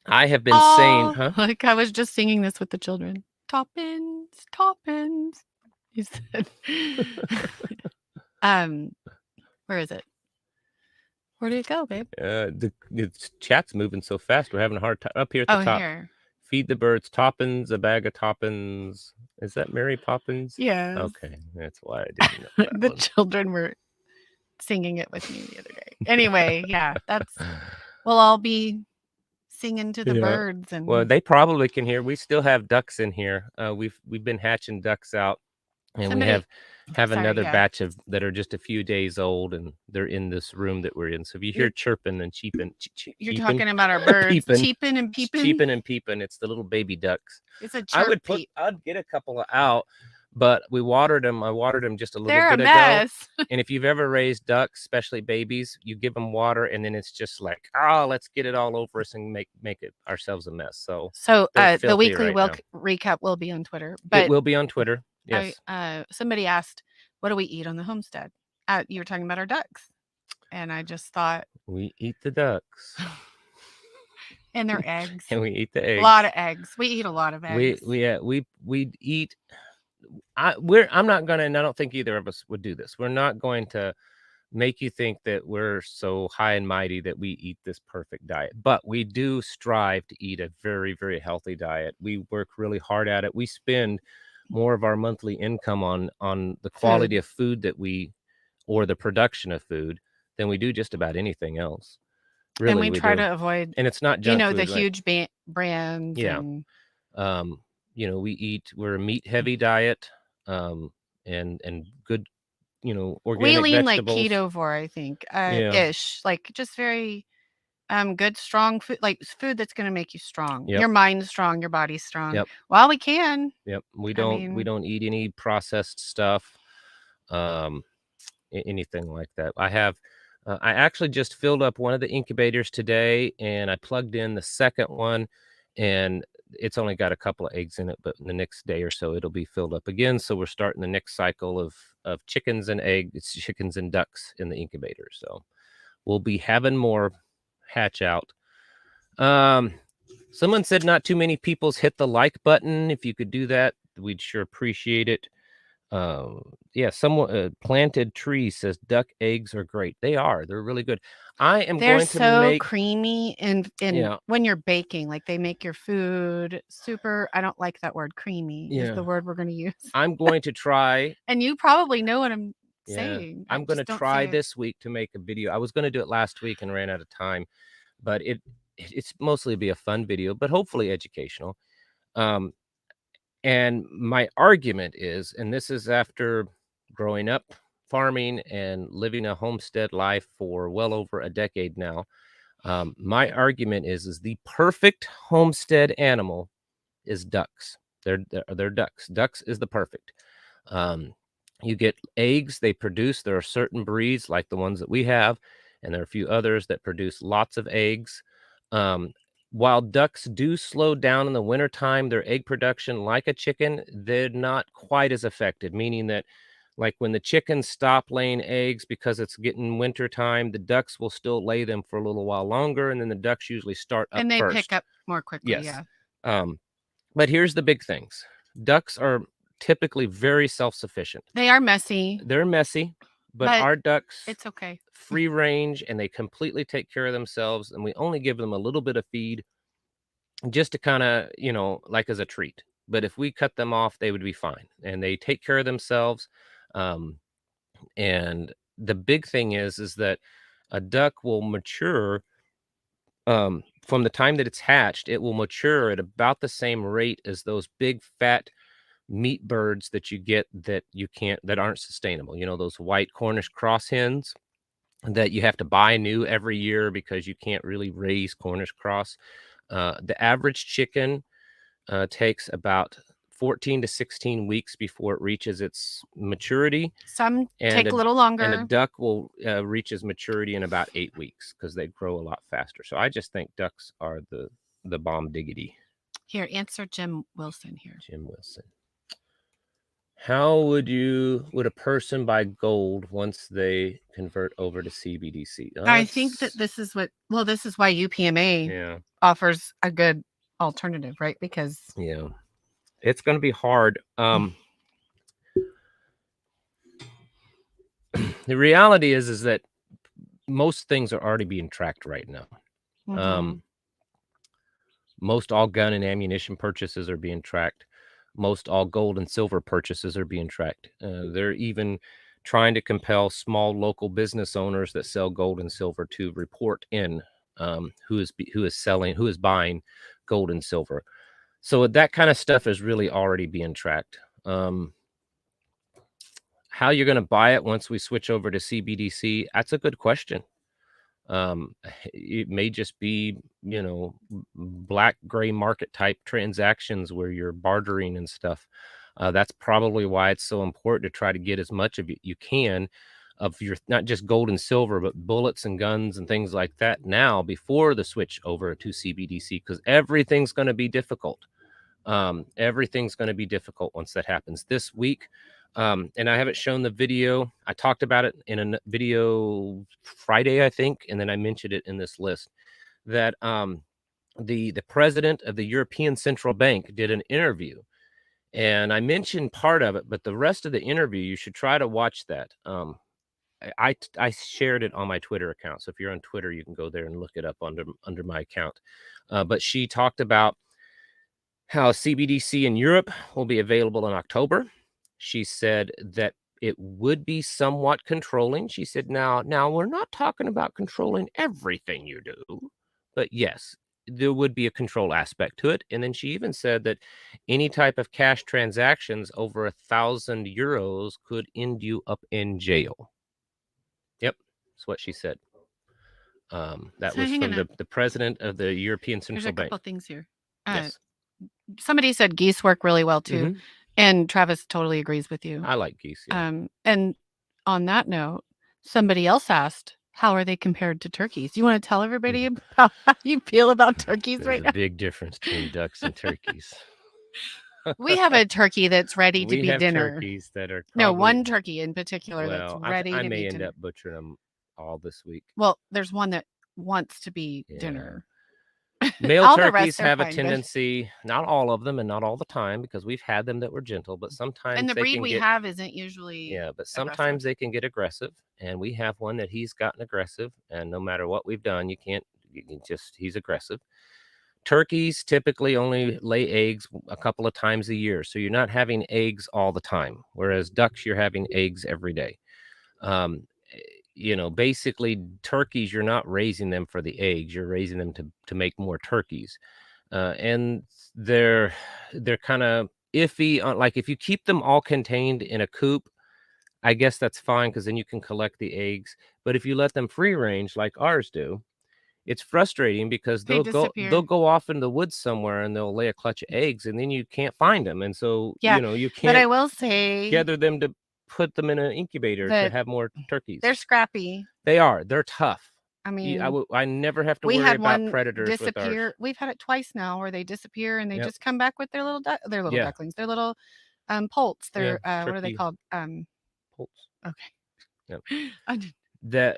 I have been saying, like I was just singing this with the children. Toppins. He said. Where is it? Where did it go, babe? The chat's moving so fast. We're having a hard time. Up here at the top. Here. Feed the birds. Toppins, a bag of Toppins. Is that Mary Poppins? Yeah. Okay, that's why I didn't know that the children were singing it with me the other day. Anyway, yeah, we'll all be singing to the birds, and well, they probably can hear. We still have ducks in here. We've been hatching ducks out, and we have another batch of that are just a few days old, and they're in this room that we're in. So if you hear chirping and cheeping, you're talking about our birds cheeping and peeping. Cheeping and peeping. It's the little baby ducks. It's a chirp. I'd get a couple out, but we watered them. I watered them just a little bit ago. And if you've ever raised ducks, especially babies, you give them water, and then it's just like, let's get it all over us and make it ourselves a mess. So the weekly recap will be on Twitter. But it will be on Twitter. Yes. Somebody asked, what do we eat on the homestead? You were talking about our ducks. And I just thought, we eat the ducks. And their eggs. And we eat the eggs. A lot of eggs. We eat a lot of eggs. We eat. I'm not going to, and I don't think either of us would do this. We're not going to make you think that we're so high and mighty that we eat this perfect diet. But we do strive to eat a very, very healthy diet. We work really hard at it. We spend more of our monthly income on the quality of food or the production of food than we do just about anything else. Really, and we try to avoid, and it's not junk food, the huge brands. Yeah. We're a meat heavy diet, and good, organic we lean vegetables. like ketovore, I think, ish, like just very good, strong food, like food that's going to make you strong. Yep. Your mind's strong, your body's strong. Yep. While we can. Yep. We I don't eat any processed stuff, anything like that. I actually just filled up one of the incubators today, and I plugged in the second one, and it's only got a couple of eggs in it, but in the next day or so it'll be filled up again. So we're starting the next cycle of chickens and chickens and ducks in the incubator. So we'll be having more hatch out. Someone said not too many people's hit the like button. If you could do that, we'd sure appreciate it. Yeah, someone planted tree says duck eggs are great. They are. They're really good. They're going to so make creamy, and when you're baking, like they make your food super. I don't like that word, creamy is the word we're going to use. I'm going to try. And you probably know what I'm saying. I'm going to try this week to make a video. I was going to do it last week and ran out of time, but it's mostly be a fun video, but hopefully educational. And my argument is, and this is after growing up farming and living a homestead life for well over a decade now, my argument is the perfect homestead animal is ducks. They're ducks. Ducks is the perfect. You get eggs they produce. There are certain breeds like the ones that we have, and there are a few others that produce lots of eggs. While ducks do slow down in the wintertime, their egg production, like a chicken, they're not quite as affected, meaning that like when the chickens stop laying eggs because it's getting wintertime, the ducks will still lay them for a little while longer, and then the ducks usually start up and they first. pick up more quickly. Yes. But here's the big things. Ducks are typically very self-sufficient. They are messy. They're messy, but our ducks, it's okay. Free range, and they completely take care of themselves, and we only give them a little bit of feed just to kind of, like as a treat. But if we cut them off, they would be fine, and they take care of themselves. And the big thing is that a duck will mature from the time that it's hatched. It will mature at about the same rate as those big fat meat birds that you get that aren't sustainable. Those white Cornish cross hens that you have to buy new every year because you can't really raise Cornish cross. The average chicken takes about 14 to 16 weeks before it reaches its maturity. Some take a little longer. And a duck will reach its maturity in about 8 weeks because they grow a lot faster. So I just think ducks are the bomb diggity. Here, answer Jim Wilson here. Jim Wilson. How would a person buy gold once they convert over to CBDC? I think that this is why UPMA offers a good alternative, right? Because it's going to be hard. The reality is that most things are already being tracked right now. Mm-hmm. Most all gun and ammunition purchases are being tracked. Most all gold and silver purchases are being tracked. They're even trying to compel small local business owners that sell gold and silver to report in who is buying gold and silver. So that kind of stuff is really already being tracked. How you're going to buy it once we switch over to CBDC? That's a good question. It may just be, black gray market type transactions where you're bartering and stuff. That's probably why it's so important to try to get as much of it you can of your, not just gold and silver, but bullets and guns and things like that now before the switch over to CBDC, because everything's going to be difficult. Everything's going to be difficult once that happens this week. And I haven't shown the video. I talked about it in a video Friday, I think, and then I mentioned it in this list that the president of the European Central Bank did an interview, and I mentioned part of it, but the rest of the interview, you should try to watch that. I shared it on my Twitter account, so if you're on Twitter, you can go there and look it up under my account. But she talked about how CBDC in Europe will be available in October. She said that it would be somewhat controlling. She said, now we're not talking about controlling everything you do, but yes, there would be a control aspect to it. And then she even said that any type of cash transactions over 1,000 euros could end you up in jail. Yep, that's what she said. That So was hang from on the president of the European There's Central a Bank. couple things here. Yes. Somebody said geese work really well too, Mhm. and Travis totally agrees with you. I like geese. Yeah. And on that note, somebody else asked, how are they compared to turkeys? You want to tell everybody about how you feel about turkeys There's right a now? big difference between ducks and turkeys. We have a turkey that's ready to We be have dinner. turkeys that are No, probably, one turkey in particular that's well, ready I to may be end dinner. up butchering them all this week. Well, there's one that wants to be Yeah. dinner. Male All the turkeys rest are have a fine, but tendency, not all of them and not all the time, because we've had them that were gentle, but sometimes and the they breed can we get, have isn't usually yeah, but aggressive. sometimes they can get aggressive, and we have one that he's gotten aggressive, and no matter what we've done, you can just, he's aggressive. Turkeys typically only lay eggs a couple of times a year, so you're not having eggs all the time, whereas ducks, you're having eggs every day. Basically turkeys, you're not raising them for the eggs, you're raising them to make more turkeys. And they're kind of iffy on, like, if you keep them all contained in a coop, I guess that's fine, because then you can collect the eggs. But if you let them free range like ours do, it's frustrating, because They they'll disappear. go off in the woods somewhere and they'll lay a clutch of eggs, and then you can't find them, and so Yeah, you but I can't will say gather them to put them in an incubator to that have more turkeys. they're scrappy. They're tough. I I mean, I never have to we worry had about one predators with ours. disappear. We've had it twice now where they disappear and they Yep. just come back with their little Yeah. ducklings, their little poults. They're what are they Turkey called? poults. Okay. Yep.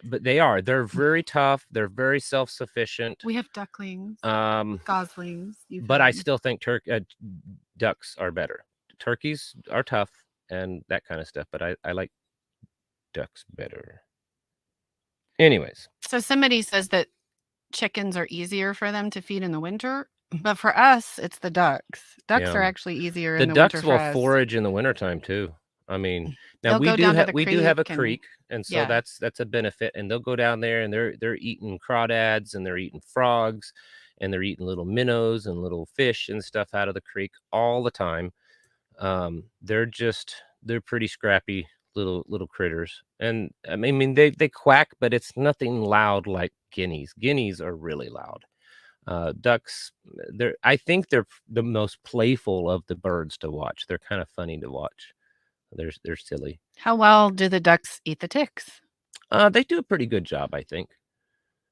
But they're very tough. They're very self-sufficient. we have ducklings, Um, goslings. but I still think ducks are better. Turkeys are tough and that kind of stuff, but I like ducks better. Anyways, So somebody says that chickens are easier for them to feed in the winter, but for us, it's the ducks. Ducks are actually easier the in the winter ducks for will us. forage in the wintertime too. I mean, now They'll we go do down to the we do have a creek creek, and so yeah. that's a benefit. And they'll go down there and they're eating crawdads and they're eating frogs and they're eating little minnows and little fish and stuff out of the creek all the time. They're pretty scrappy little critters, and I mean they quack, but it's nothing loud like guineas. Guineas are really loud. Ducks, I think they're the most playful of the birds to watch. They're kind of funny to watch. They're silly. How well do the ducks eat the ticks? They do a pretty good job, I think.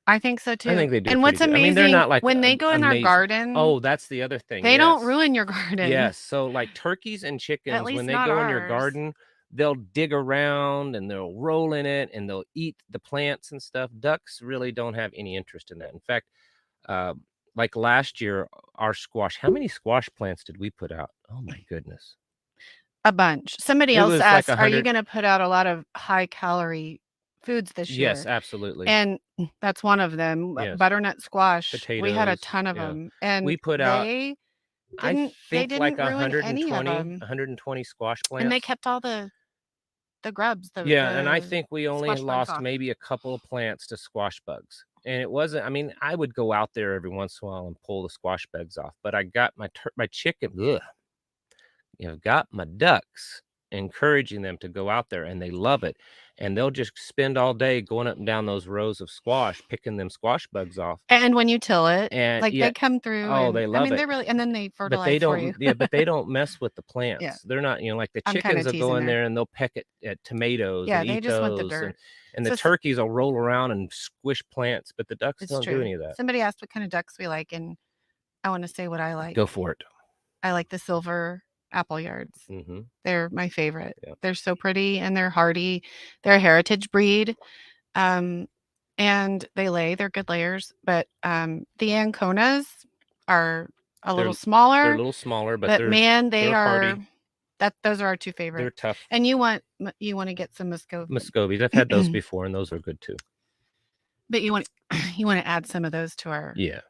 I think so too. I think they do. And what's good. amazing, I mean, they're not like when they go in our garden. Oh, that's the other thing. They don't ruin your garden. Yes. So like turkeys and chickens, when they go in your garden, they'll dig around and they'll roll in it and they'll eat the plants and stuff. Ducks really don't have any interest in that. In fact, like last year, our squash, how many squash plants did we put out? Oh my goodness. A bunch. Somebody else asked, are you going to put out a lot of high calorie foods this year? Yes, absolutely. And that's one of them. Yes. Butternut squash. Potatoes, we had a ton of them. And we put out, I think like 120 squash plants. And they kept all the grubs. And I think we only lost maybe a couple of plants to squash bugs. And it wasn't, I mean, I would go out there every once in a while and pull the squash bugs off, but I got my chicken, got my ducks, encouraging them to go out there, and they love it. And they'll just spend all day going up and down those rows of squash, picking them squash bugs off. And when you till it, and they come through. Oh, they love it. They're really, and then they fertilize but they don't, for you. Yeah, but they don't mess with the plants. Yeah. They're not, like the chickens will go in there and they'll peck at tomatoes. Yeah, and they eat just those, want the dirt. And the turkeys will roll around and squish plants, but the ducks don't do any of that. Somebody asked what kind of ducks we like, and I want to say what I like. Go for it. I like the silver apple yards. Mm-hmm. They're my favorite. Yeah. They're so pretty and they're hardy. They're a heritage breed. And they're good layers, but the Anconas are a little smaller. They're a little smaller, but they are hardy. Those are our two favorites. They're tough. And you want to get some Muscovies. I've had those before, and those are good too. But you want to add some of those to our yeah.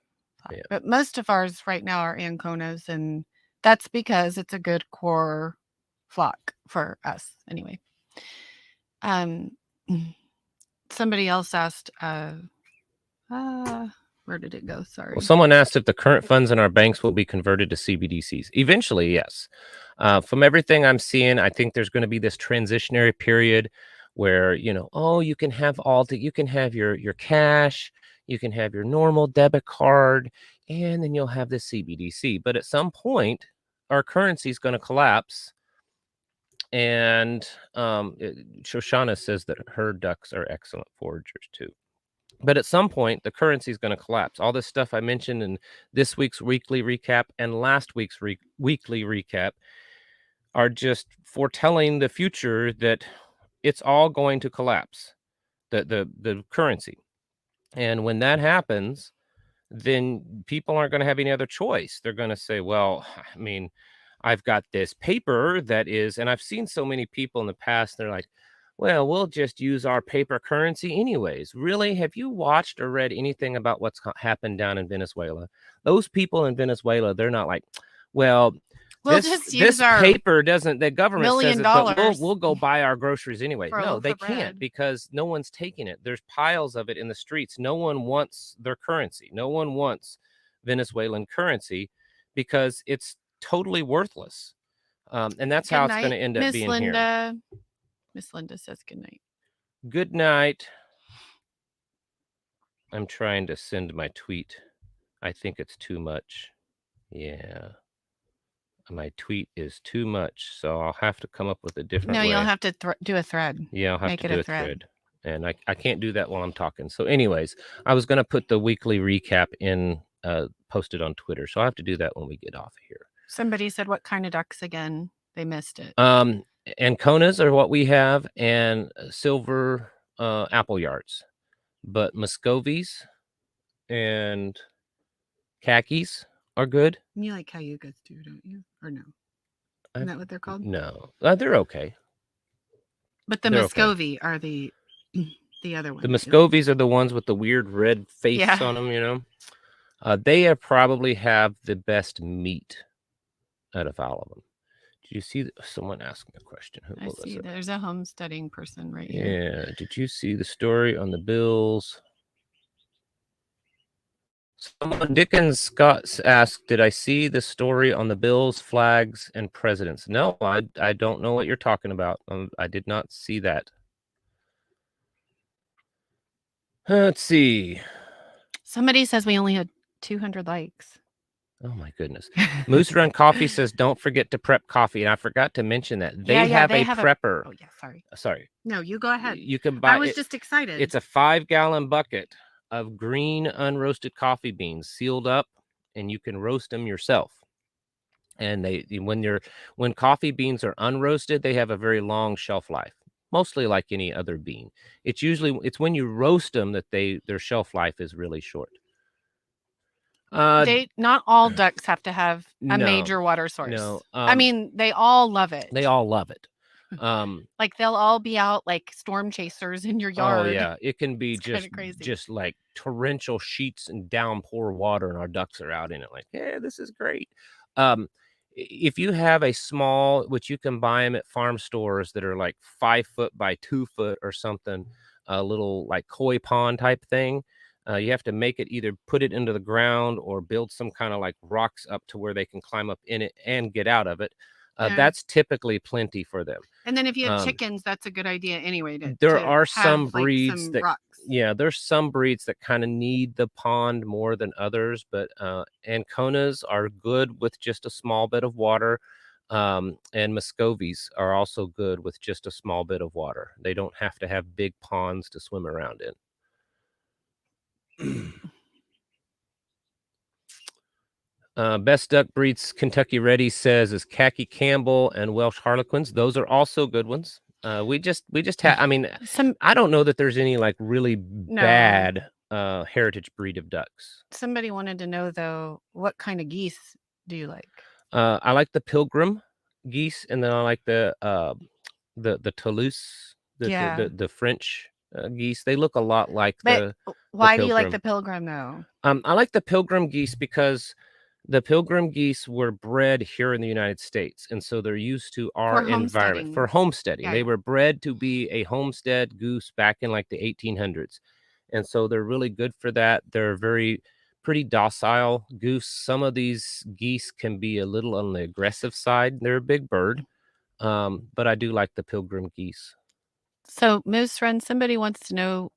But most of ours right now are Anconas, and that's because it's a good core flock for us anyway. Somebody else asked, where did it go? Sorry. Well, someone asked if the current funds in our banks will be converted to CBDCs. Eventually, yes. From everything I'm seeing, I think there's going to be this transitionary period where, you can have you can have your cash, You can have your normal debit card, and then you'll have the CBDC. But at some point, our currency is going to collapse. And Shoshana says that her ducks are excellent foragers too. But at some point, the currency is going to collapse. All this stuff I mentioned in this week's weekly recap and last week's weekly recap are just foretelling the future that it's all going to collapse, the currency. And when that happens, then people aren't going to have any other choice. They're going to say, well, I mean, I've got this paper that is, and I've seen so many people in the past, they're like, well, we'll just use our paper currency anyways. Really? Have you watched or read anything about what's happened down in Venezuela? Those people in Venezuela, they're not like, well, We'll just use our paper doesn't, the government says it, but $1,000,000 we'll go buy our groceries anyway. for a No, loaf they of can't, bread. because no one's taking it. There's piles of it in the streets. No one wants their currency. No one wants Venezuelan currency because it's totally worthless. And that's Good how night, it's going to end up Miss being Linda. here. Miss Linda says good night. Good night. I'm trying to send my tweet. I think it's too much. Yeah. My tweet is too much, so I'll have to come up with a different way. No, you'll have to do a thread. Yeah, I'll have Make to it do a a thread. And I can't do that while I'm talking. So anyways, I was going to put the weekly recap in, posted on Twitter. So I have to do that when we get off of here. Somebody said, what kind of ducks again? They missed it. Anconas are what we have, and silver apple yards. But Muscovies and khakis are good. You like cayugas too, don't you? Or no? Isn't that what they're called? No, they're okay. But the Muscovy are the other ones. The Muscovies are the ones with the weird red face on them, you know. They probably have the best meat out of all of them. Did you see someone asked me a question? I see. There's a homesteading person right here. Yeah. Did you see the story on the bills? Someone, Dickens Scott asked, did I see the story on the bills, flags, and presidents? No, I don't know what you're talking about. I did not see that. Let's see. Somebody says we only had 200 likes. Oh my goodness. Moose Run Coffee says, don't forget to prep coffee. And I forgot to mention that. They have a prepper. Oh, yeah, sorry. No, you go ahead. You can buy I was just excited. It's a 5-gallon bucket of green unroasted coffee beans sealed up, and you can roast them yourself. And when coffee beans are unroasted, they have a very long shelf life, mostly like any other bean. It's when you roast them that their shelf life is really short. Not all ducks have to have a major water source. No, I mean, they all love it. They all love it. Like they'll all be out like storm chasers in your yard. Oh yeah, it can be crazy. Just like torrential sheets and downpour water, and our ducks are out in it. Like, yeah, this is great. If you have a small, which you can buy them at farm stores that are like 5 foot by 2 foot or something, a little like koi pond type thing. You have to make it, either put it into the ground or build some kind of like rocks up to where they can climb up in it and get out of it. That's typically plenty for them. And then if you have chickens, that's a good idea anyway. There are some breeds some that, rocks. yeah, there's some breeds that kind of need the pond more than others, but Anconas are good with just a small bit of water. And Muscovies are also good with just a small bit of water. They don't have to have big ponds to swim around in. Best duck breeds Kentucky Reddy says is Khaki Campbell and Welsh Harlequins. Those are also good ones. We just have, I mean, I don't know that there's any like really bad heritage breed of ducks. Somebody wanted to know though, what kind of geese do you like? I like the Pilgrim geese, and then I like the Toulouse, the French geese. They look a lot like why do you like the Pilgrim though? I like the Pilgrim geese because the Pilgrim geese were bred here in the United States, and so they're used to our environment for homesteading. Yeah, they were bred to be a homestead goose back in like the 1800s, and so they're really good for that. They're pretty docile goose. Some of these geese can be a little on the aggressive side. They're a big bird, but I do like the Pilgrim geese. So, Moose Run, somebody wants to know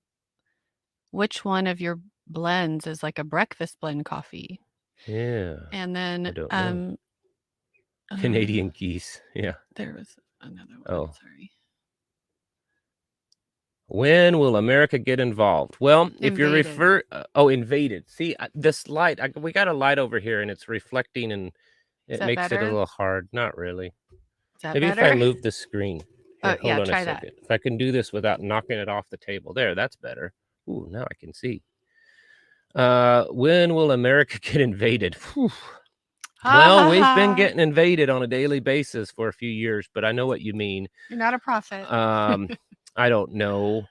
which one of your blends is like a breakfast blend coffee. Yeah. And then I don't know. uh, Canadian geese. Yeah. there was another one. Oh. Sorry. When will America get involved? Well, if you're Invaded. invaded. See, this light, we got a light over here and it's reflecting and Is it that makes it a better? little hard. Not really. Is that Maybe if I better? move the screen. Here, hold Yeah, on a try second. that. If I can do this without knocking it off the table. There, that's better. Ooh, now I can see. When will America get invaded? Whew. Well, we've been getting invaded on a daily basis for a few years, but I know what you mean. You're not a prophet. I don't know.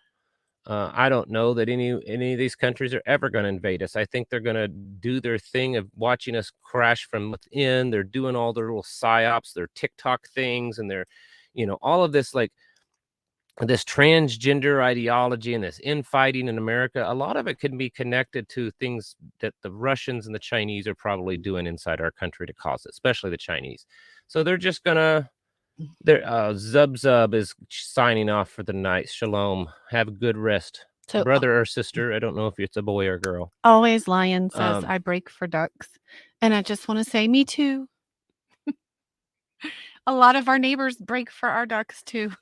I don't know that any of these countries are ever going to invade us. I think they're going to do their thing of watching us crash from within. They're doing all their little psyops, their TikTok things, and they're, all of this, like this transgender ideology and this infighting in America. A lot of it can be connected to things that the Russians and the Chinese are probably doing inside our country to cause it, especially the Chinese. So they're just gonna. Zub is signing off for the night. Shalom. Have a good rest. So, brother or sister. I don't know if it's a boy or girl. Always Lion says, I break for ducks. And I just want to say, me too. A lot of our neighbors break for our ducks too.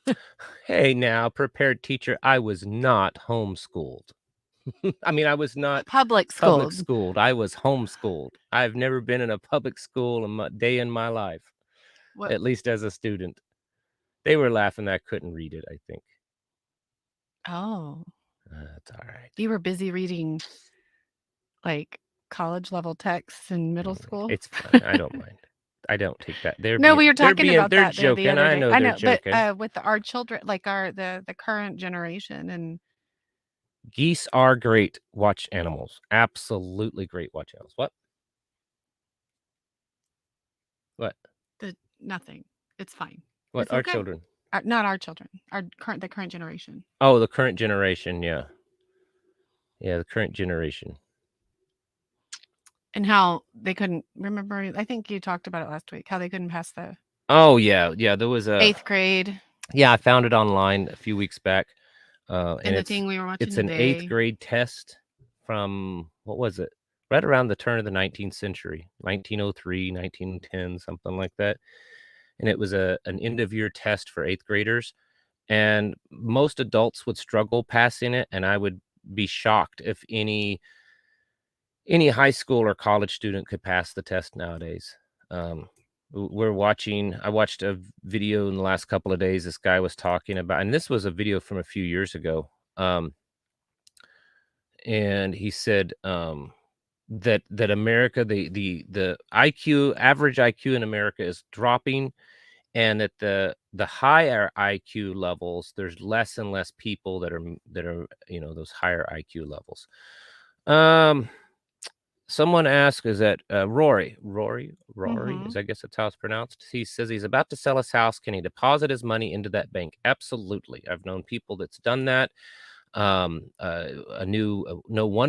Hey, now, prepared teacher, I was not homeschooled. I mean, I was not public schooled. I was homeschooled. I've never been in a public school a day in my life, at least as a student. They were laughing that I couldn't read it, I think. Oh. That's all right. You were busy reading, like, college level texts in middle school? It's fine. I don't mind. I don't take that. We were talking about they're that joking. the other day. I know they're joking. But with our children, like the current generation, and geese are great watch animals. Absolutely great watch animals. What? Nothing. It's fine. What? It's our okay. children? Not our children. The current generation. Oh, the current generation. Yeah. Yeah, the current generation. And how they couldn't remember. I think you talked about it last week. How they couldn't pass the. Oh yeah. There was a 8th grade. Yeah, I found it online a few weeks back. And the thing we were watching. It's an 8th grade test from, what was it? Right around the turn of the 19th century, 1903, 1910, something like that. And it was an end of year test for 8th graders. And most adults would struggle passing it. And I would be shocked if any high school or college student could pass the test nowadays. I watched a video in the last couple of days. This guy was talking about, and this was a video from a few years ago. And he said that America, the average IQ in America is dropping, and that the higher IQ levels, there's less and less people that are those higher IQ levels. Someone asked, is that Rory? Mm-hmm. I guess that's how it's pronounced. He says he's about to sell his house. Can he deposit his money into that bank? Absolutely. I've known people that's done that. One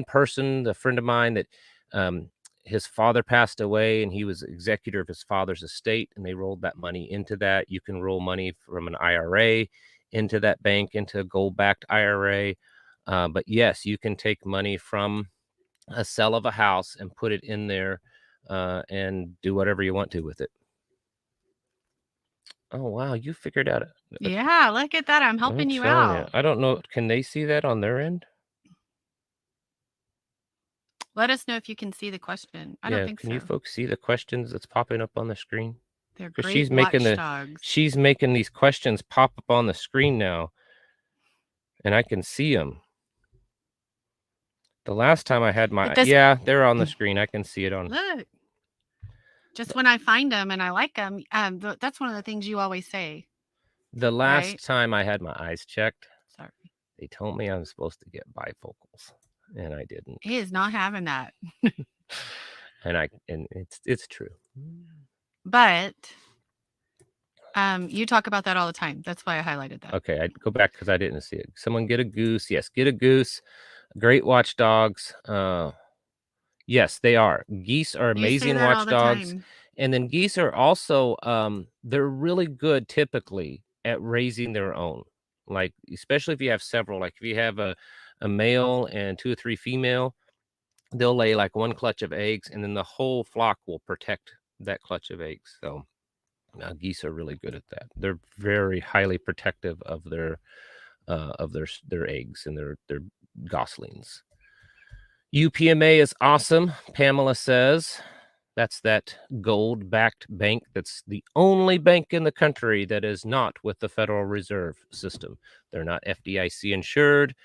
person, a friend of mine, that his father passed away and he was executor of his father's estate, and they rolled that money into that. You can roll money from an IRA into that bank, into a gold-backed IRA. But yes, you can take money from a sell of a house and put it in there and do whatever you want to with it. Oh, wow. You figured out. Yeah, look at that. I'm helping you out. I don't know. Can they see that on their end? Let us know if you can see the question. I don't think so. Can you folks see the questions that's popping up on the screen? They're great watchdogs. She's making these questions pop up on the screen now, and I can see them. The last time I had they're on the screen. I can see it on. Look. Just when I find them and I like them, that's one of the things you always say. The last time I had my eyes checked, sorry, they told me I'm supposed to get bifocals, and I didn't. He is not having that. and it's true. But you talk about that all the time. That's why I highlighted that. Okay, I'd go back because I didn't see it. Someone get a goose. Yes, get a goose. Great watchdogs. Yes, they are. Geese are amazing watchdogs. And then geese are also, they're really good typically at raising their own. Like, especially if you have several, like if you have a male and 2 or 3 female, they'll lay like one clutch of eggs, and then the whole flock will protect that clutch of eggs. So geese are really good at that. They're very highly protective of their eggs and their goslings. UPMA is awesome, Pamela says. That's that gold-backed bank that's the only bank in the country that is not with the Federal Reserve System. They're not FDIC insured.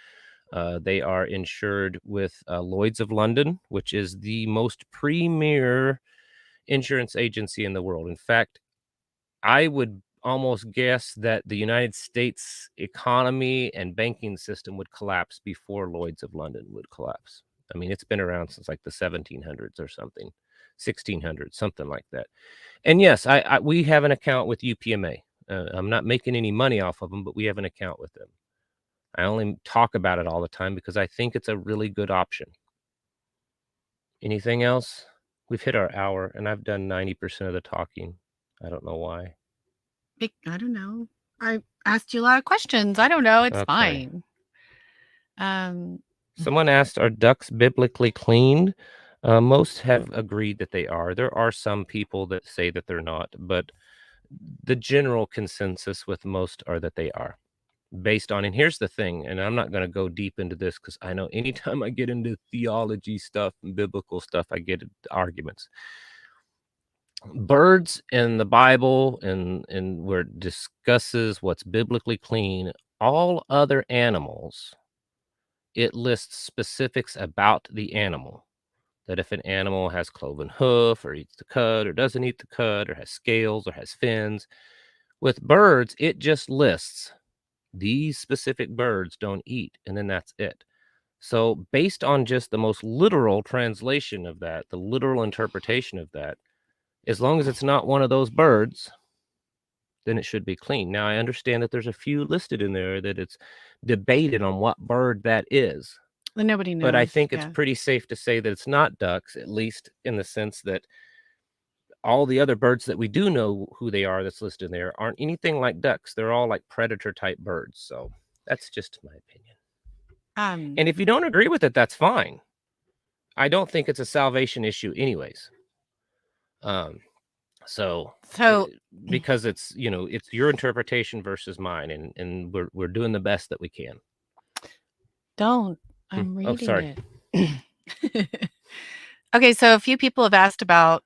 They are insured with Lloyd's of London, which is the most premier insurance agency in the world. In fact, I would almost guess that the United States economy and banking system would collapse before Lloyd's of London would collapse. I mean, it's been around since like the 1700s or something, 1600s, something like that. And yes, we have an account with UPMA. I'm not making any money off of them, but we have an account with them. I only talk about it all the time because I think it's a really good option. Anything else? We've hit our hour, and I've done 90% of the talking. I don't know why. I don't know. I asked you a lot of questions. I don't know. It's Okay. fine. Someone asked, are ducks biblically clean? Most have agreed that they are. There are some people that say that they're not, but the general consensus with most are that they are. Based on, and here's the thing, and I'm not going to go deep into this because I know anytime I get into theology stuff and biblical stuff, I get arguments. Birds in the Bible and where it discusses what's biblically clean, all other animals, it lists specifics about the animal. That if an animal has cloven hoof or eats the cud or doesn't eat the cud or has scales or has fins. With birds, it just lists these specific birds don't eat, and then that's it. So based on just the most literal translation of that, the literal interpretation of that, as long as it's not one of those birds, then it should be clean. Now, I understand that there's a few listed in there that it's debated on what bird that is. Well, nobody knows. But I think it's pretty safe to say that it's not ducks, at least in the sense that all the other birds that we do know who they are that's listed in there aren't anything like ducks. They're all like predator type birds. So that's just my opinion. And if you don't agree with it, that's fine. I don't think it's a salvation issue anyways. So because it's, it's your interpretation versus mine, and we're doing the best that we can. I'm reading it. Okay, so a few people have asked about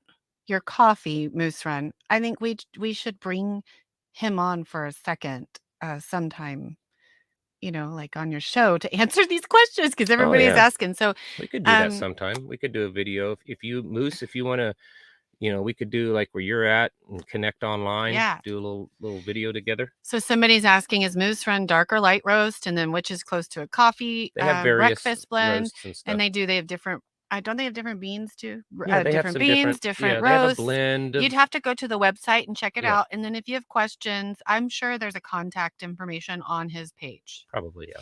your coffee, Moose Run. I think we should bring him on for a second sometime, like on your show to answer these questions because everybody's asking. So we could do that sometime. We could do a video if you Moose, if you want to, we could do like where you're at and connect online. Yeah. Do a little video together. So somebody's asking, is Moose Run dark or light roast? And then which is close to a coffee they have various breakfast blend. Roasts and stuff. And they have different, don't they have different beans too? Yeah, they different have beans, different roasts. They have a blend. You'd have to go to the website and check it out. And then if you have questions, I'm sure there's a contact information on his page. Probably, yeah.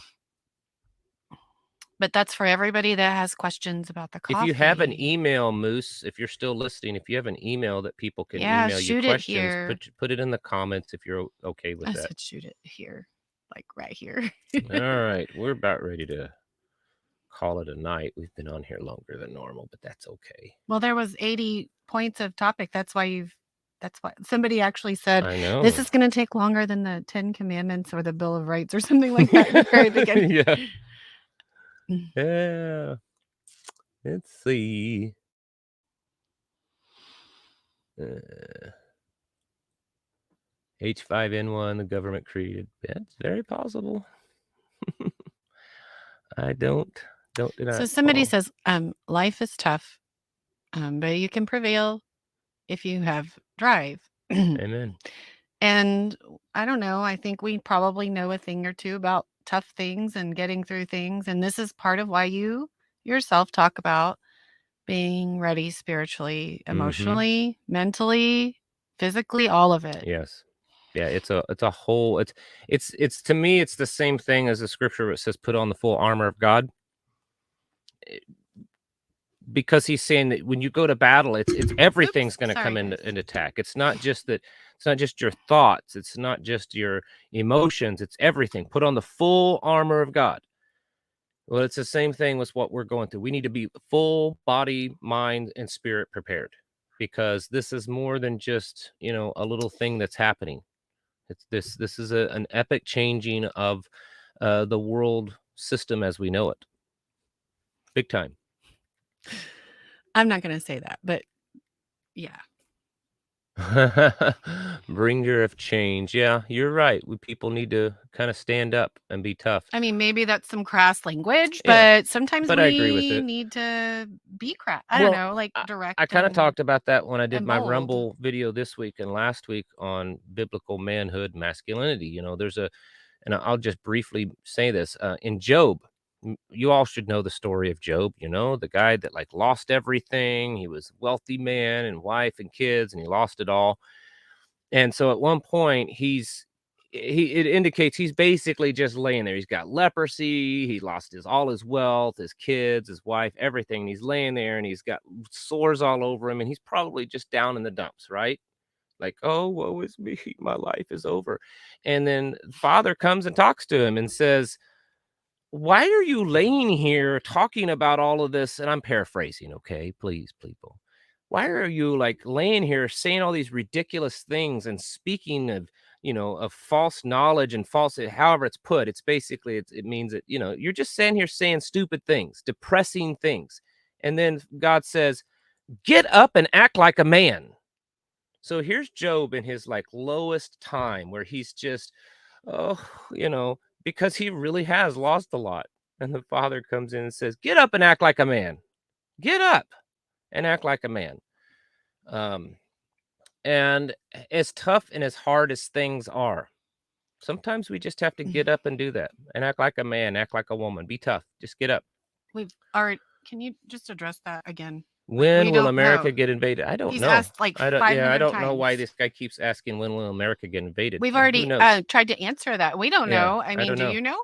But that's for everybody that has questions about the coffee. If you have an email, Moose, if you're still listening, if you have an email that people can email you questions, put it in the comments if you're okay with that. I said shoot it here, like right here. All right. We're about ready to call it a night. We've been on here longer than normal, but that's okay. Well, there was 80 points of topic. That's why somebody actually said, I know this is going to take longer than the 10 Commandments or the Bill of Rights or something like that at the very beginning. Yeah. Yeah. Let's see. H5N1, the government created. That's very possible. I don't deny. So somebody says, life is tough, but you can prevail if you have drive. Amen. And I don't know. I think we probably know a thing or two about tough things and getting through things. And this is part of why you yourself talk about being ready spiritually, emotionally, mentally, physically, all of it. Yes. Yeah, it's a whole, it's to me, it's the same thing as the scripture where it says, put on the full armor of God. Because he's saying that when you go to battle, it's everything's going to come into attack. It's not just that. It's not just your thoughts. It's not just your emotions. It's everything. Put on the full armor of God. Well, it's the same thing with what we're going through. We need to be full body, mind, and spirit prepared, because this is more than just, a little thing that's happening. It's this is an epic changing of the world system as we know it. Big time. I'm not going to say that, but yeah. Bringer of change. Yeah, you're right. People need to kind of stand up and be tough. I mean, maybe that's some crass language, Yeah, but sometimes but I agree with we it. need to be crass. I don't know, like direct. I kind of and talked about that when I did and my bold. Rumble video this week and last week on biblical manhood, masculinity. And I'll just briefly say this. In Job, you all should know the story of Job, the guy that like lost everything. He was a wealthy man and wife and kids, and he lost it all. And so at one point it indicates he's basically just laying there. He's got leprosy, he lost all his wealth, his kids, his wife, everything. And he's laying there and he's got sores all over him, and he's probably just down in the dumps, right? Like, oh, woe is me, my life is over. And then Father comes and talks to him and says, why are you laying here talking about all of this? And I'm paraphrasing, okay? Please, people. Why are you like laying here saying all these ridiculous things and speaking of false knowledge and false, however it's put, it's basically, it means that, you're just sitting here saying stupid things, depressing things. And then God says, get up and act like a man. So here's Job in his like lowest time where he's just, oh, because he really has lost a lot. And the Father comes in and says, get up and act like a man. Get up and act like a man. And as tough and as hard as things are, sometimes we just have to get up and do that and act like a man, act like a woman, be tough. Just get up. Can you just address that again? When will America get invaded? I don't He's know. asked like 500 I don't know why times. this guy keeps asking when will America get invaded. We've Who already knows? tried to answer that. We don't know. I mean, do you know?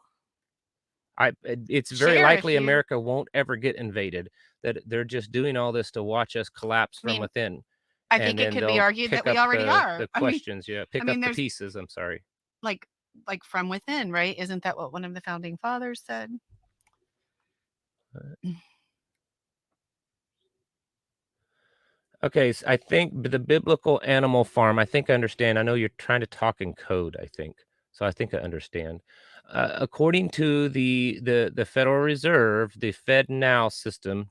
It's very Share if likely you- America won't ever get invaded, that they're just doing all this to watch us collapse from within. I think it could be argued that we already are. The questions, pick up the pieces. I'm sorry. Like from within, right? Isn't that what one of the founding fathers said? Okay, so I think the biblical animal farm, I think I understand. I know you're trying to talk in code, I think. So I think I understand. According to the Federal Reserve, the FedNow system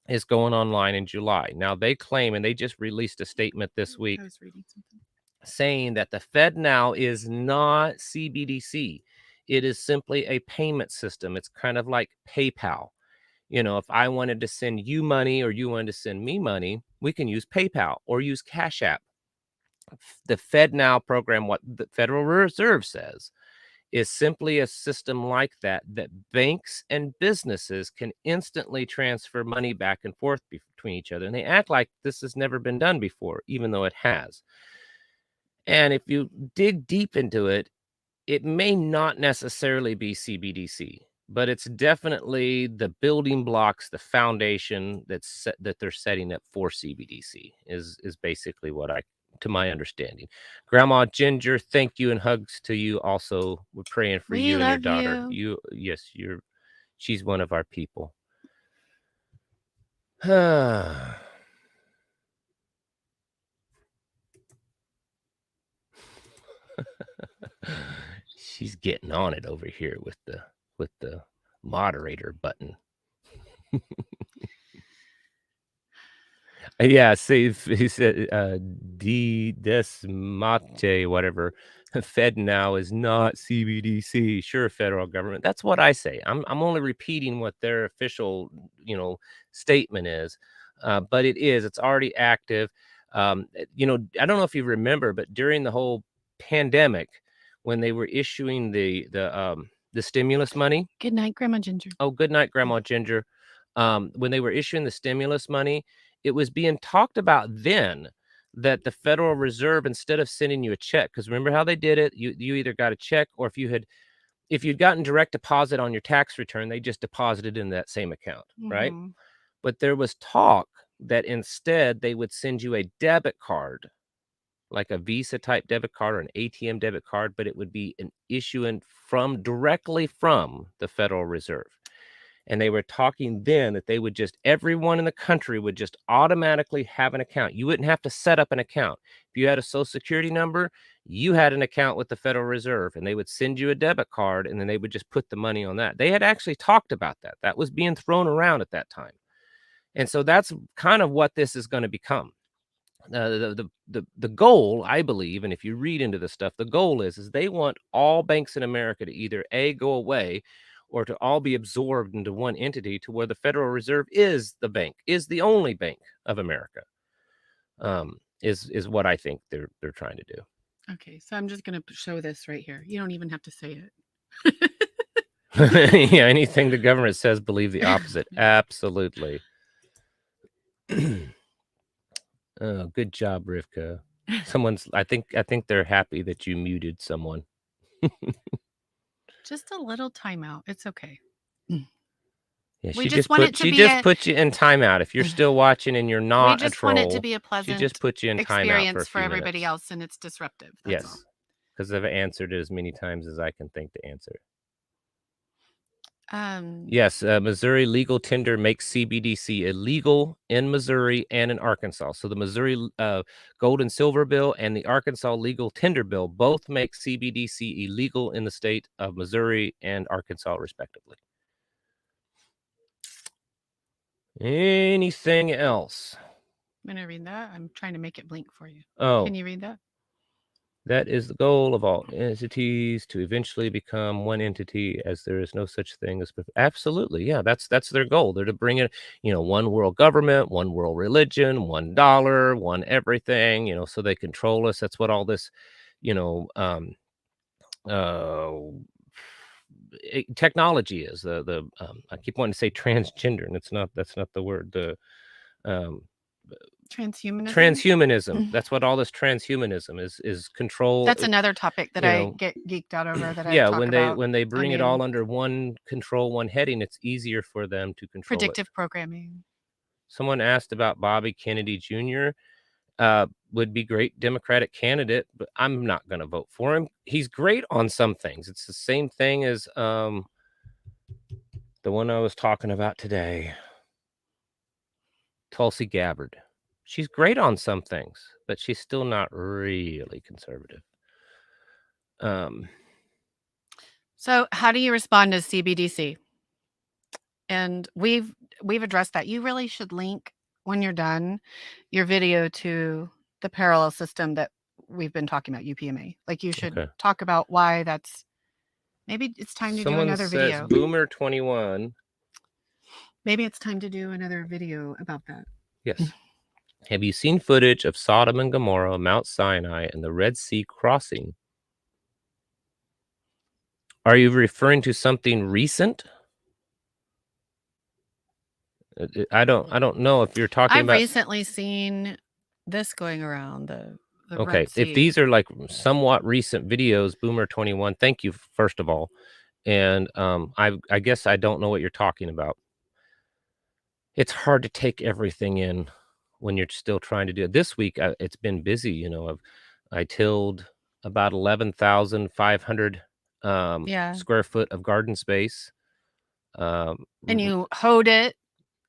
is going online in July. Now they claim, and they just released a statement this week, I was reading something, saying that the FedNow is not CBDC. It is simply a payment system. It's kind of like PayPal. If I wanted to send you money or you wanted to send me money, we can use PayPal or use Cash App. The FedNow program, what the Federal Reserve says, is simply a system like that banks and businesses can instantly transfer money back and forth between each other. And they act like this has never been done before, even though it has. And if you dig deep into it, it may not necessarily be CBDC, but it's definitely the building blocks, the foundation that they're setting up for CBDC is basically to my understanding. Grandma Ginger, thank you and hugs to you. Also, we're praying for you and your daughter. She's one of our people. She's getting on it over here with the moderator button. Yeah, see, he said Desmate, whatever. FedNow is not CBDC. Sure, federal government. That's what I say. I'm only repeating what their official, statement is. But it is. It's already active. I don't know if you remember, but during the whole pandemic, when they were issuing the stimulus money. Good night, Grandma Ginger. Oh, good night, Grandma Ginger. When they were issuing the stimulus money, it was being talked about then that the Federal Reserve, instead of sending you a check, because remember how they did it? You either got a check, or if you'd gotten direct deposit on your tax return, they just deposited in that same account, right? But there was talk that instead they would send you a debit card, like a Visa type debit card or an ATM debit card, but it would be an issuance directly from the Federal Reserve. And they were talking then that they would just, everyone in the country would just automatically have an account. You wouldn't have to set up an account. If you had a social security number, you had an account with the Federal Reserve, and they would send you a debit card, and then they would just put the money on that. They had actually talked about that. That was being thrown around at that time. And so that's kind of what this is going to become. The goal, I believe, and if you read into this stuff, the goal is they want all banks in America to either A, go away, or to all be absorbed into one entity, to where the Federal Reserve is the bank, is the only bank of America. Is what I think they're trying to do. Okay, so I'm just going to show this right here. You don't even have to say it. Yeah, anything the government says, believe the opposite. Absolutely. Oh, good job, Rivkah. I think they're happy that you muted someone. Just a little timeout. It's okay. Yeah, she just put you in timeout. If you're still watching and you're not a troll, want it to be a pleasant she just put you in timeout for everybody else, and it's disruptive. That's yes, because I've answered it as many times as I can think to answer. Yes, Missouri legal tender makes CBDC illegal in Missouri and in Arkansas. So the Missouri gold and silver bill and the Arkansas legal tender bill both make CBDC illegal in the state of Missouri and Arkansas, respectively. Anything else? I'm going to read that. I'm trying to make it blink for you. Oh. Can you read that? That is the goal of all entities, to eventually become one entity, as there is no such thing as... Absolutely. Yeah, that's their goal. They're to bring in, one world government, one world religion, $1, one everything, so they control us. That's what all this, technology is. I keep wanting to say transgender, and that's not the word. The transhumanism. That's what all this transhumanism is control. That's another topic that I get geeked out over. That when they bring it all under one control, one heading, it's easier for them to control predictive programming. Someone asked about Bobby Kennedy Jr. Would be great Democratic candidate, but I'm not going to vote for him. He's great on some things. It's the same thing as the one I was talking about today, Tulsi Gabbard. She's great on some things, but she's still not really conservative. So how do you respond to CBDC? And we've addressed that. You really should link, when you're done, your video to the parallel system that we've been talking about, UPMA. Like, you should talk about why that's... Maybe it's time to do another video. Boomer 21. Maybe it's time to do another video about that. Yes. Have you seen footage of Sodom and Gomorrah, Mount Sinai, and the Red Sea crossing? Are you referring to something recent? I don't know if you're talking about... I've recently seen this going around the okay, Red Sea. If these are like somewhat recent videos, Boomer 21, thank you, first of all. And I guess I don't know what you're talking about. It's hard to take everything in when you're still trying to do it. This week, it's been busy. I tilled about 11,500 square foot of garden space. And you hoed it.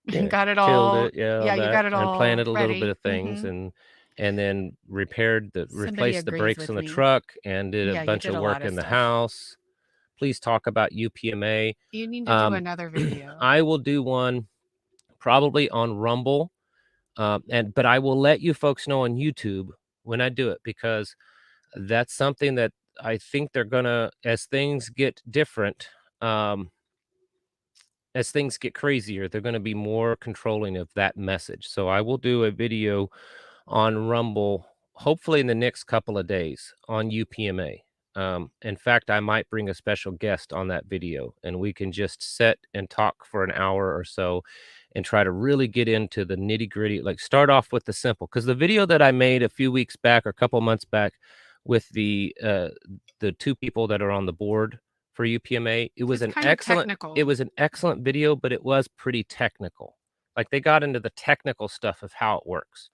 Yeah, got it all. It, you got it all. And planted a little bit of things, and then replaced the brakes on the truck, and did a bunch of work in the house. Please talk about UPMA. You need to do another video. I will do one probably on Rumble, but I will let you folks know on YouTube when I do it, because that's something that I think they're gonna, as things get different, as things get crazier, they're going to be more controlling of that message. So I will do a video on Rumble, hopefully in the next couple of days, on UPMA. In fact, I might bring a special guest on that video, and we can just sit and talk for an hour or so and try to really get into the nitty gritty. Like, start off with the simple, because the video that I made a few weeks back or a couple months back with the two people that are on the board for UPMA, it was an excellent video, but it was pretty technical. Like, they got into the technical stuff of how it works.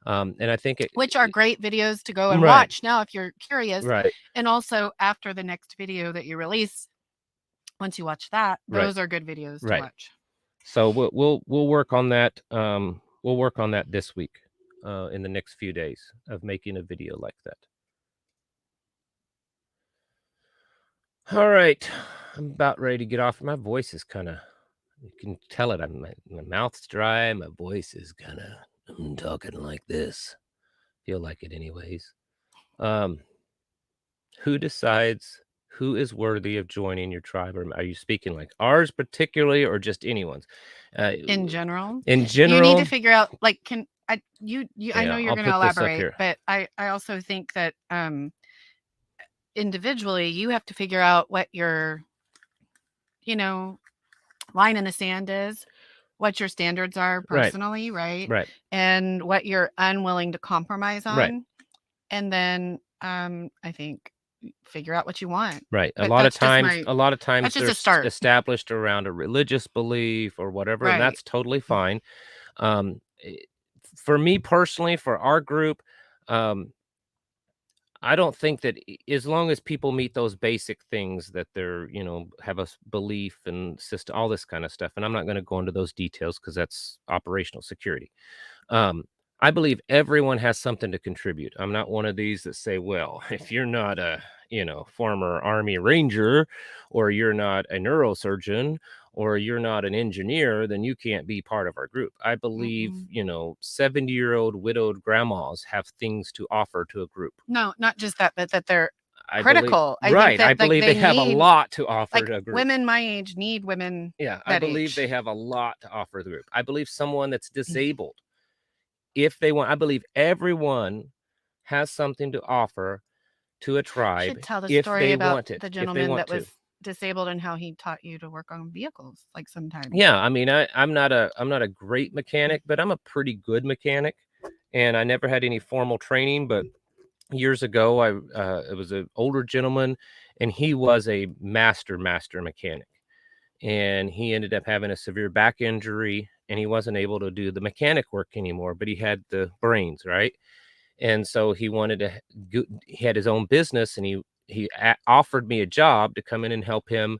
And I think which are great videos to go and watch now if you're curious. Right. And also, after the next video that you release, once you watch that, Right. those are good videos to Right. watch. So we'll work on that. We'll work on that this week, in the next few days, of making a video like that. All right, I'm about ready to get off. My voice is kind of, you can tell it. My mouth's dry. My voice is kind of, I'm talking like this. Feel like it anyways. Who decides who is worthy of joining your tribe? Or are you speaking like ours particularly, or just anyone's? In general, In you general, need to figure out, like, I know you're I'll going to put this up elaborate, here. but I also think that individually you have to figure out what your, line in the sand is, what your standards are personally, right? Right. And what you're unwilling to compromise on. Right. And then I think figure out what you want. Right. A But lot of that's just times, that's just they're a start. established around a religious belief or whatever, and Right. that's totally fine. For me personally, for our group, I don't think that as long as people meet those basic things, that they're, have a belief and system, all this kind of stuff. And I'm not going to go into those details because that's operational security. I believe everyone has something to contribute. I'm not one of these that say, well, if you're not a, former Army Ranger, or you're not a neurosurgeon, or you're not an engineer, then you can't be part of our group. I believe, 70-year-old widowed grandmas have things to offer to a group. No, not just that, but that they're I critical. I believe they have a lot to offer to a group. Women my age need women. Yeah, I believe they have a lot to offer the group. I believe someone that's disabled, if they want, I believe everyone has something to offer to a tribe. You should tell the if story they about want it, the gentleman that was disabled and how he taught you to work on vehicles, like, sometimes. Yeah, I mean, I'm not a great mechanic, but I'm a pretty good mechanic, and I never had any formal training. But years ago, it was an older gentleman, and he was a master mechanic, and he ended up having a severe back injury, and he wasn't able to do the mechanic work anymore, but he had the brains, right? And so he wanted to he had his own business, and he offered me a job to come in and help him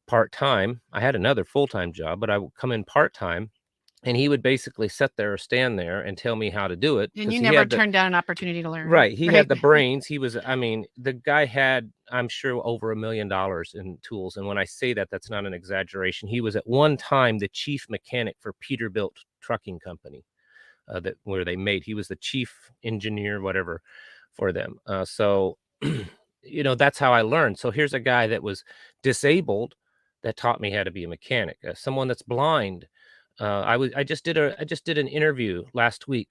part-time. I had another full-time job, but I would come in part-time, and he would basically sit there or stand there and tell me how to do it. And you never turned down an opportunity to learn. Right. He had the brains. He was, the guy had, I'm sure, over $1 million in tools. And when I say that, that's not an exaggeration. He was at one time the chief mechanic for Peterbilt Trucking Company, he was the chief engineer, whatever, for them. So, that's how I learned. So here's a guy that was disabled that taught me how to be a mechanic. Someone that's blind. I just did an interview last week.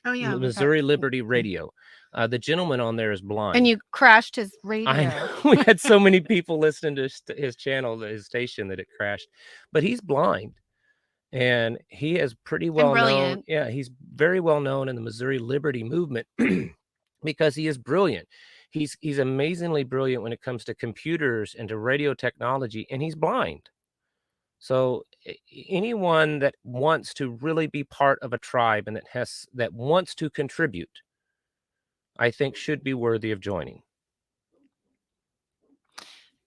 Missouri Liberty Radio. The gentleman on there is blind. And you crashed his radio. I know. We had so many people listening to his channel, his station, that it crashed. But he's blind, and he is pretty well known. Yeah, he's very well known in the Missouri Liberty movement because he is brilliant. He's amazingly brilliant when it comes to computers and to radio technology, and he's blind. So anyone that wants to really be part of a tribe and that wants to contribute, I think, should be worthy of joining.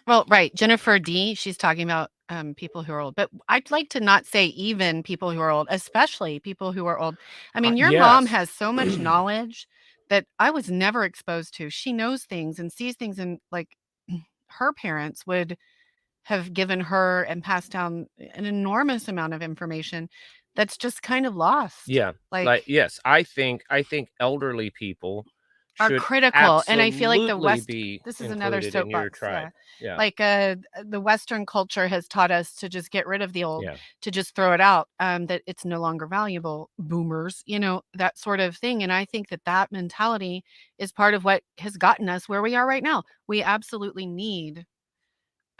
Well, right. Jennifer D, she's talking about people who are old, but I'd like to not say even people who are old, especially people who are old. I mean, your mom has so much knowledge that I was never exposed to. She knows things and sees things, and, like, her parents would have given her and passed down an enormous amount of information that's just kind of lost. Yeah. Like yes, I think elderly people are critical, and I feel like this is another soapbox. Yeah. Like the Western culture has taught us to just get rid of the old, to just throw it out, that it's no longer valuable. Boomers, that sort of thing. And I think that mentality is part of what has gotten us where we are right now. We absolutely need,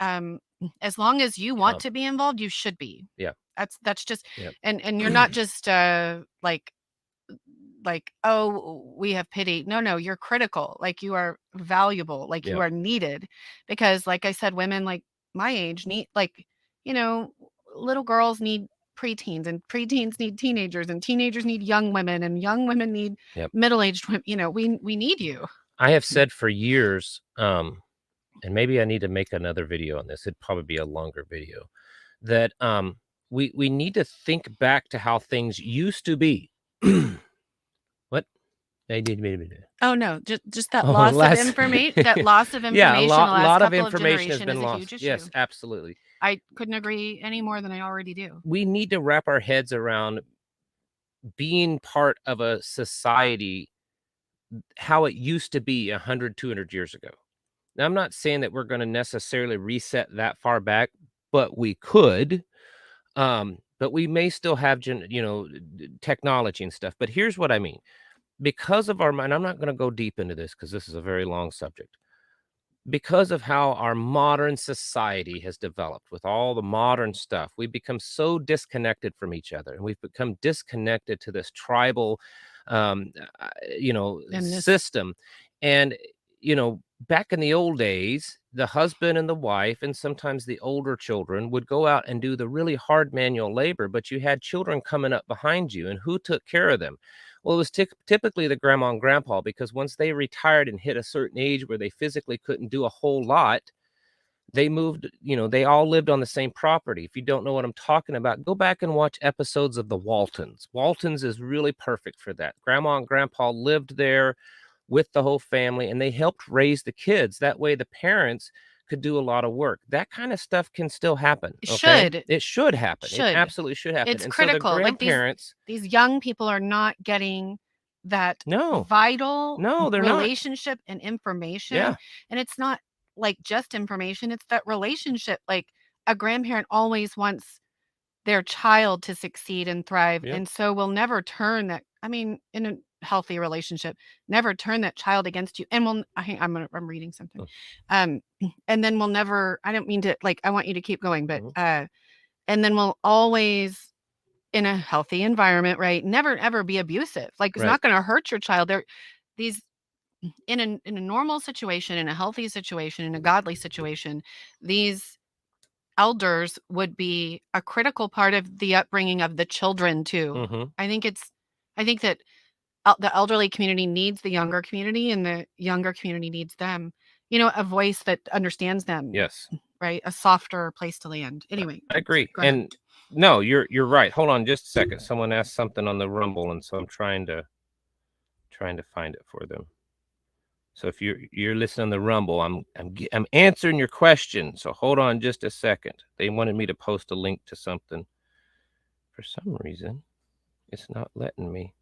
as long as you want to be involved, you should be. Yeah. That's just, and you're not just like, oh, we have pity. No, you're critical. Like, you are valuable. Like, you are needed, because, like I said, women like my age need, like, little girls need preteens, and preteens need teenagers, and teenagers need young women, and young women need middle-aged women. We need you. I have said for years, and maybe I need to make another video on this. It'd probably be a longer video. That we need to think back to how things used to be. What? Oh no, just that Oh, loss of information. That loss of yeah, information. The last lot of couple of information has generation been is a lost. huge issue. Yes, absolutely. I couldn't agree any more than I already do. We need to wrap our heads around being part of a society, how it used to be 100, 200 years ago. Now, I'm not saying that we're going to necessarily reset that far back, but we could. But we may still have, technology and stuff. But here's what I mean. Because of our mind, I'm not going to go deep into this because this is a very long subject. Because of how our modern society has developed with all the modern stuff, we've become so disconnected from each other, and we've become disconnected to this tribal, um, system. And, back in the old days, the husband and the wife, and sometimes the older children, would go out and do the really hard manual labor, but you had children coming up behind you, and who took care of them? Well, it was typically the grandma and grandpa, because once they retired and hit a certain age where they physically couldn't do a whole lot, they moved, they all lived on the same property. If you don't know what I'm talking about, go back and watch episodes of the Waltons. Waltons is really perfect for that. Grandma and grandpa lived there with the whole family, and they helped raise the kids. That way the parents could do a lot of work. That kind of stuff can still happen. It Okay? should. It should happen. It Should. absolutely should happen. It's And critical. So the Like grandparents, these young people are not getting that no, vital they're not. relationship and information. Yeah. And it's not like just information, it's that relationship. Like a grandparent always wants their child to succeed and thrive, Yeah. and so will never turn that, I mean, in a healthy relationship, never turn that child against you. And I'm reading something. Oh. And then we'll never, I don't mean to, like, I want you to keep going, but Mhm. and then we'll always, in a healthy environment, right, never ever be abusive. Like, it's Right. not going to hurt your child. They're these in a normal situation, in a healthy situation, in a godly situation, these elders would be a critical part of the upbringing of the children too. Mm-hmm. I think that the elderly community needs the younger community, and the younger community needs them. A voice that understands them. Yes. Right? A softer place to land. Anyway, I agree. go ahead. And no, you're right. Hold on just a second. Someone asked something on the Rumble, and so I'm trying to find it for them. So if you're listening on the Rumble, I'm answering your question. So hold on just a second. They wanted me to post a link to something. For some reason, it's not letting me.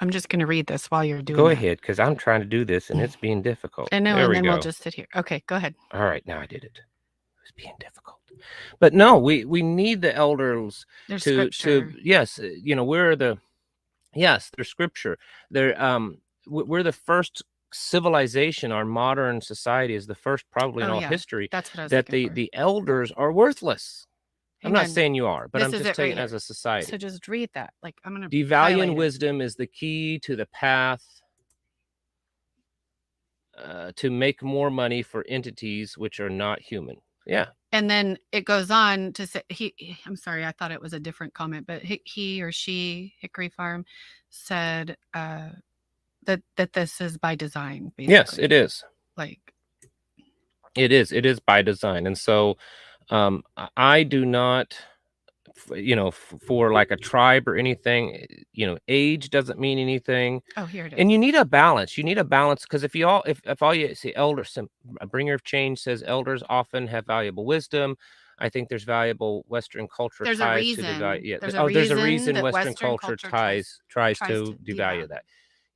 I'm just going to read this while you're doing Go that. ahead, because I'm trying to do this and it's being difficult. I know, there and we then go. we'll just sit here. Okay, go ahead. All right, now I did it. It was being difficult. But no, we need the elders to yes, we're the there's scripture. We're the first civilization. Our modern society is the first probably in all history That's what I was that the elders are worthless. I'm not saying you are, but I'm just saying as a society. So just read that. Like, I'm going to devaluing wisdom is the key to the path to make more money for entities which are not human. Yeah. And then it goes on to say, I'm sorry, I thought it was a different comment, but he or she, Hickory Farm, said that this is by design, basically. Yes, it is. Like, it is by design. And so I do not, for like a tribe or anything, age doesn't mean anything. Oh, here it is. And you need a balance. Because if all you see, elders, a bringer of change says elders often have valuable wisdom. I think there's valuable Western culture ties to devalue. Yeah. There's a reason Western culture tries to devalue that.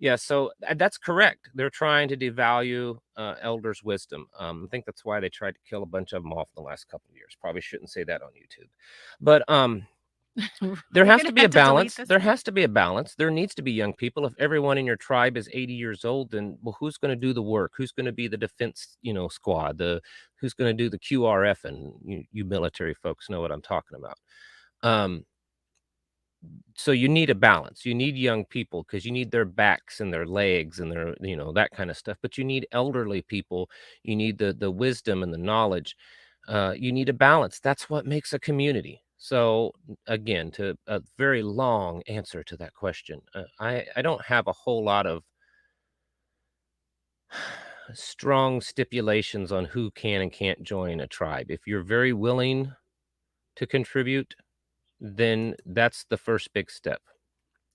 Yeah, so that's correct. They're trying to devalue elders' wisdom. I think that's why they tried to kill a bunch of them off in the last couple of years. Probably shouldn't say that on YouTube. But there has to be a balance. There has to be a balance. There needs to be young people. If everyone in your tribe is 80 years old, then who's going to do the work? Who's going to be the defense, squad? Who's going to do the QRF? And you military folks know what I'm talking about. So you need a balance. You need young people because you need their backs and their legs and their, that kind of stuff. But you need elderly people. You need the wisdom and the knowledge. You need a balance. That's what makes a community. So again, to a very long answer to that question, I don't have a whole lot of strong stipulations on who can and can't join a tribe. If you're very willing to contribute, then that's the first big step.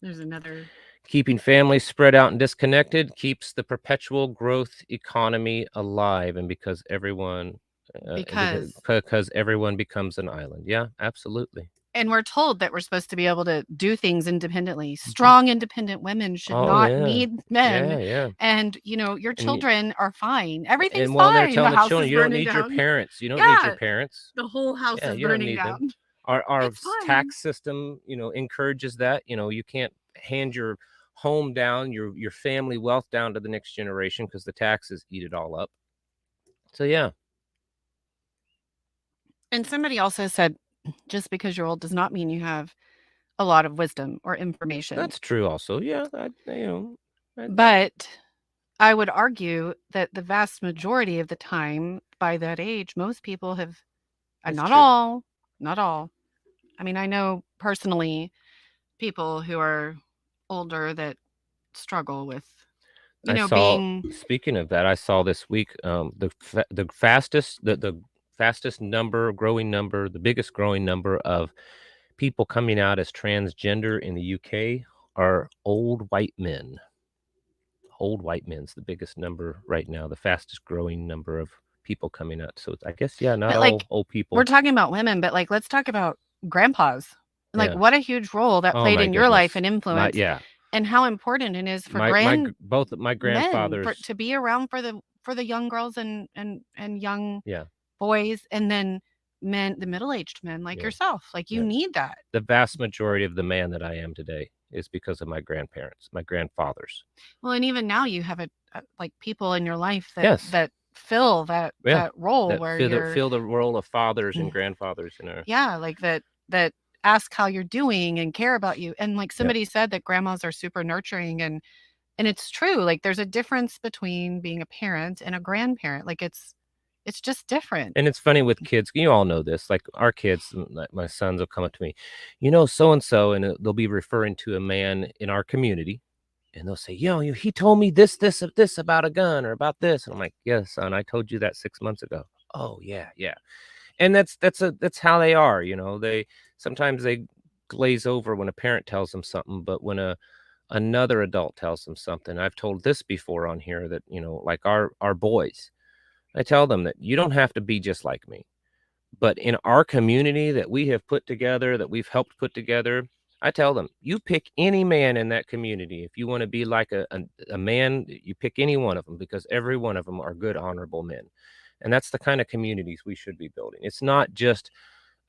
There's another. Keeping families spread out and disconnected keeps the perpetual growth economy alive, and because everyone becomes an island. Yeah, absolutely. And we're told that we're supposed to be able to do things independently. Strong, independent women should not need men. Yeah. And, your children are fine. Everything's and while fine. they're telling the the house children, is you don't burning need down. your parents. You don't need your parents. The whole house is you don't burning need down. them. Our It's fine. tax system, encourages that. You can't hand your home down, your family wealth down to the next generation because the taxes eat it all up. So yeah. And somebody also said, just because you're old does not mean you have a lot of wisdom or information. That's true also. Yeah. But I would argue that the vast majority of the time, by that age, most people have, not all. I mean, I know personally people who are older that struggle with, being. Speaking of that, I saw this week the fastest growing number, the biggest growing number of people coming out as transgender in the UK are old white men. Old white men's the biggest number right now, the fastest growing number of people coming out. So I guess, not all old people. We're talking about women, but let's talk about grandpas. What a huge role that played in your life and influence. And how important it is for both my grandfathers to be around for the young girls and young boys, and then men, the middle-aged men like yourself. You need that. The vast majority of the man that I am today is because of my grandparents, my grandfathers. Well, and even now you have people in your life that fill that role, that where fill the role of fathers and grandfathers in our that ask how you're doing and care about you. And somebody said that grandmas are super nurturing, and it's true. There's a difference between being a parent and a grandparent. It's just different. And it's funny with kids, you all know this, our kids, my sons will come up to me, so-and-so, and they'll be referring to a man in our community, and they'll say, he told me this about a gun or about this. And I'm like, yes, son, I told you that 6 months ago. Oh yeah. And that's how they are. They sometimes they glaze over when a parent tells them something, but when another adult tells them something. I've told this before on here that, our boys, I tell them that you don't have to be just like me, but in our community that we have put together, that we've helped put together, I tell them, you pick any man in that community. If you want to be like a man, you pick any one of them, because every one of them are good, honorable men. And that's the kind of communities we should be building. It's not just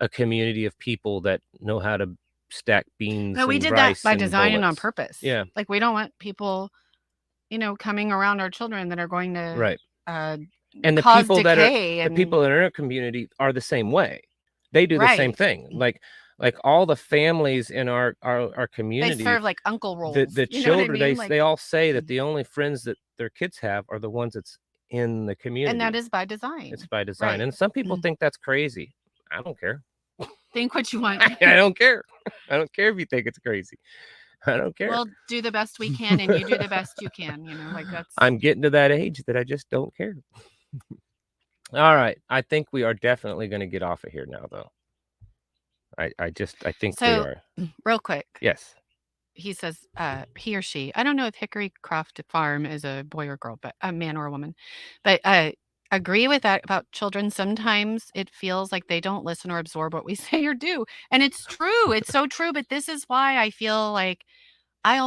a community of people that know how to stack beans. No, we did that by design and on purpose. Yeah. We don't want people, coming around our children that are going to and the people decay, that are the people in our community are the same way. They do the same thing. Like all the families in our community, they serve uncle roles. The children, they all say that the only friends that their kids have are the ones that's in the community, and that is by design. It's by design, and some people think that's crazy. I don't care. Think what you want. I don't care. I don't care if you think it's crazy. I don't care. We'll do the best we can, and you do the best you can. That's. I'm getting to that age that I just don't care. All right, I think we are definitely going to get off of here now, though. I think we are. Real quick. Yes. He says, he or she, I don't know if Hickory Croft Farm is a boy or girl, but a man or a woman, but I agree with that about children. Sometimes it feels like they don't listen or absorb what we say or do. And it's true. It's so true. But this is why I feel like I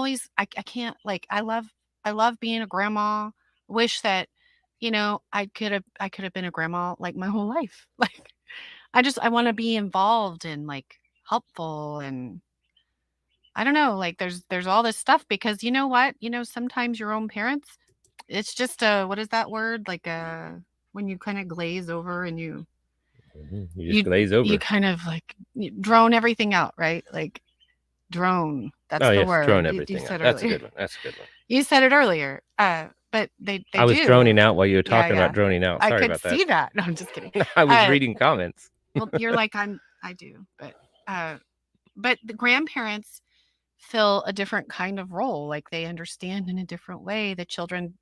can't, I love being a grandma. Wish that, I could have been a grandma my whole life. I want to be involved and helpful, and I don't know, there's all this stuff, because you know what? Sometimes your own parents, it's just what is that word? When you kind of glaze over and you just glaze over. You kind of you drone everything out, right? Drone. That's the word. Drone everything out. That's a good one. That's a good one. You said it earlier. But they I was droning out while you were talking about droning out. Sorry about that. I could see that. No, I'm just kidding. I was reading comments. Well, you're I do, but the grandparents fill a different kind of role. They understand in a different way. The children,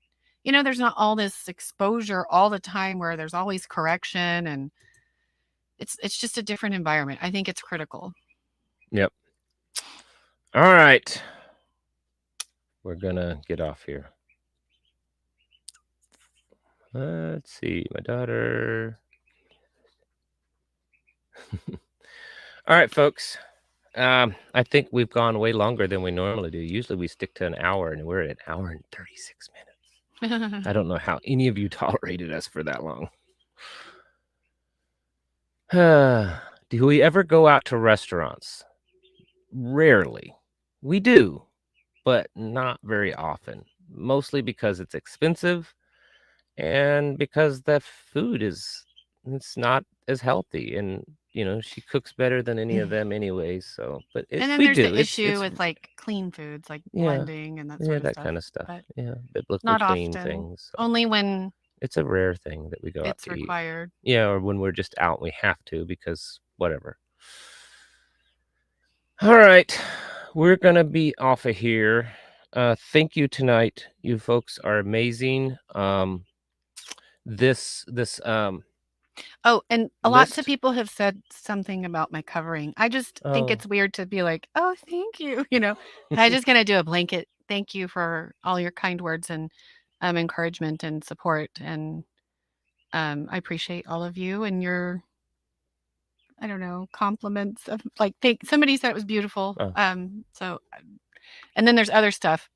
you know, there's not all this exposure all the time where there's always correction, and it's just a different environment. I think it's critical. Yep. All right. We're gonna get off here. Let's see, my daughter. All right, folks. I think we've gone way longer than we normally do. Usually we stick to an hour, and we're at an hour and 36 minutes. I don't know how any of you tolerated us for that long. Do we ever go out to restaurants? Rarely. We do, but not very often. Mostly because it's expensive and because the food it's not as healthy, and you know, she cooks better than any of them anyways, so but And then we there's do. the issue It's with like clean foods, like yeah, blending and that yeah, sort of that stuff. kind of stuff. But Yeah, biblically not clean often. things. So Only when it's a rare thing that we go out it's to eat. required. Yeah, or when we're just out and we have to because whatever. All right, we're gonna be off of here. Thank you tonight. You folks are amazing. This Oh, and lots of list. people have said something about my covering. I just think Oh, it's weird to be like, "Oh, thank you," you know? I just gonna do a blanket thank you for all your kind words and encouragement and support, and I appreciate all of you and your, I don't know, compliments of like somebody said it was beautiful. oh. So and then there's other stuff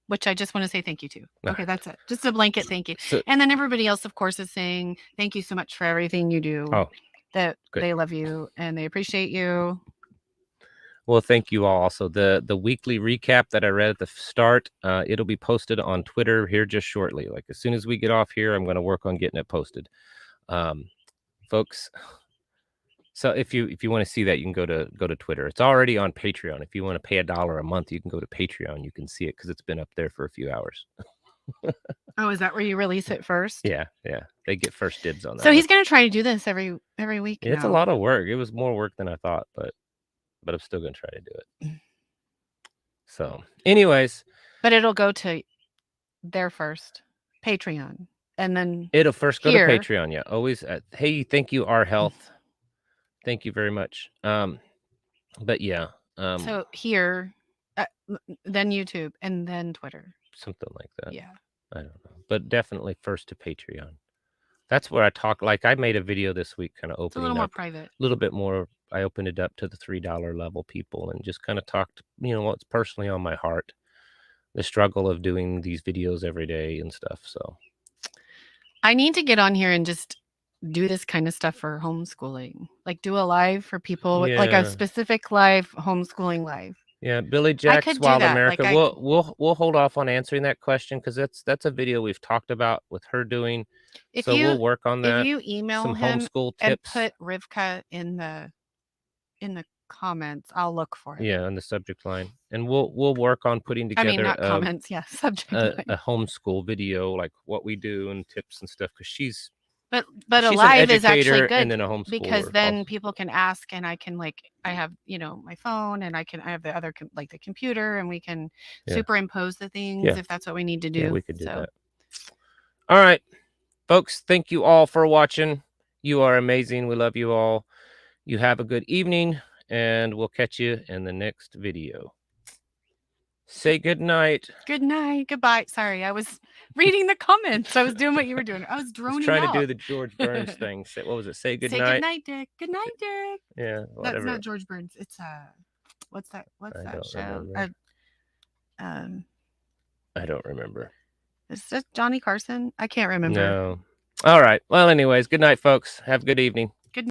which I just want to say thank you to. Okay, that's it. Just a blanket thank you. So, And then everybody else, of course, is saying thank you so much for everything you do. oh, That good. they love you and they appreciate you. Well, thank you all. Also, the weekly recap that I read at the start, it'll be posted on Twitter here just shortly. Like as soon as we get off here, I'm going to work on getting it posted, folks. So if you want to see that, you can go to Twitter. It's already on Patreon. If you want to pay $1 a month, you can go to Patreon. You can see it because it's been up there for a few hours. Oh, is that where you release it first? Yeah, they get first dibs on that. So he's going to try to do this every week. Yeah, it's a lot of work. It was more work than I thought, but I'm still going to try to do it. So, anyways, but it'll go to their first Patreon, and then it'll first go to here. Patreon. Yeah, always. Hey, thank you, Our Health. Thank you very much. But yeah. So here, then YouTube, and then Twitter. Something like that. Yeah. I don't know, but definitely first to Patreon. That's where I talk. Like I made a video this week, kind of opening it's a little more up, private, a little bit more. I opened it up to the $3 level people and just kind of talked, you know, what's personally on my heart, the struggle of doing these videos every day and stuff. So I need to get on here and just do this kind of stuff for homeschooling, like do a live for people, like a specific live homeschooling live. Yeah, Billy Jack's Wild that. America. Like we'll hold off on answering that question because that's a video we've talked about with her doing. So we'll work on that. If you email some him homeschool and tips, put Rivkah in the comments, I'll look for it. Yeah, in the subject line, and we'll work on putting together. I mean, not comments, yeah, subject line. A homeschool video, like what we do and tips and stuff, because she's. But a live is actually good, and then a homeschooler because then people can ask, and I can I have my phone, and I have the other the computer, and we can superimpose the things if that's what we need to do. Yeah, we could do that. All right, folks, thank you all for watching. You are amazing. We love you all. You have a good evening, and we'll catch you in the next video. Say good night. Good night. Goodbye. Sorry, I was reading the comments. I was doing what you were doing. I was droning trying to do the George Burns thing. Say, what was it? Say good night. Say good night, Dick. Good night, Dick. Yeah, whatever. That's not George Burns. It's what's that show? I don't remember. Is that Johnny Carson? I can't remember. No. All right. Well, anyways, good night, folks. Have a good evening.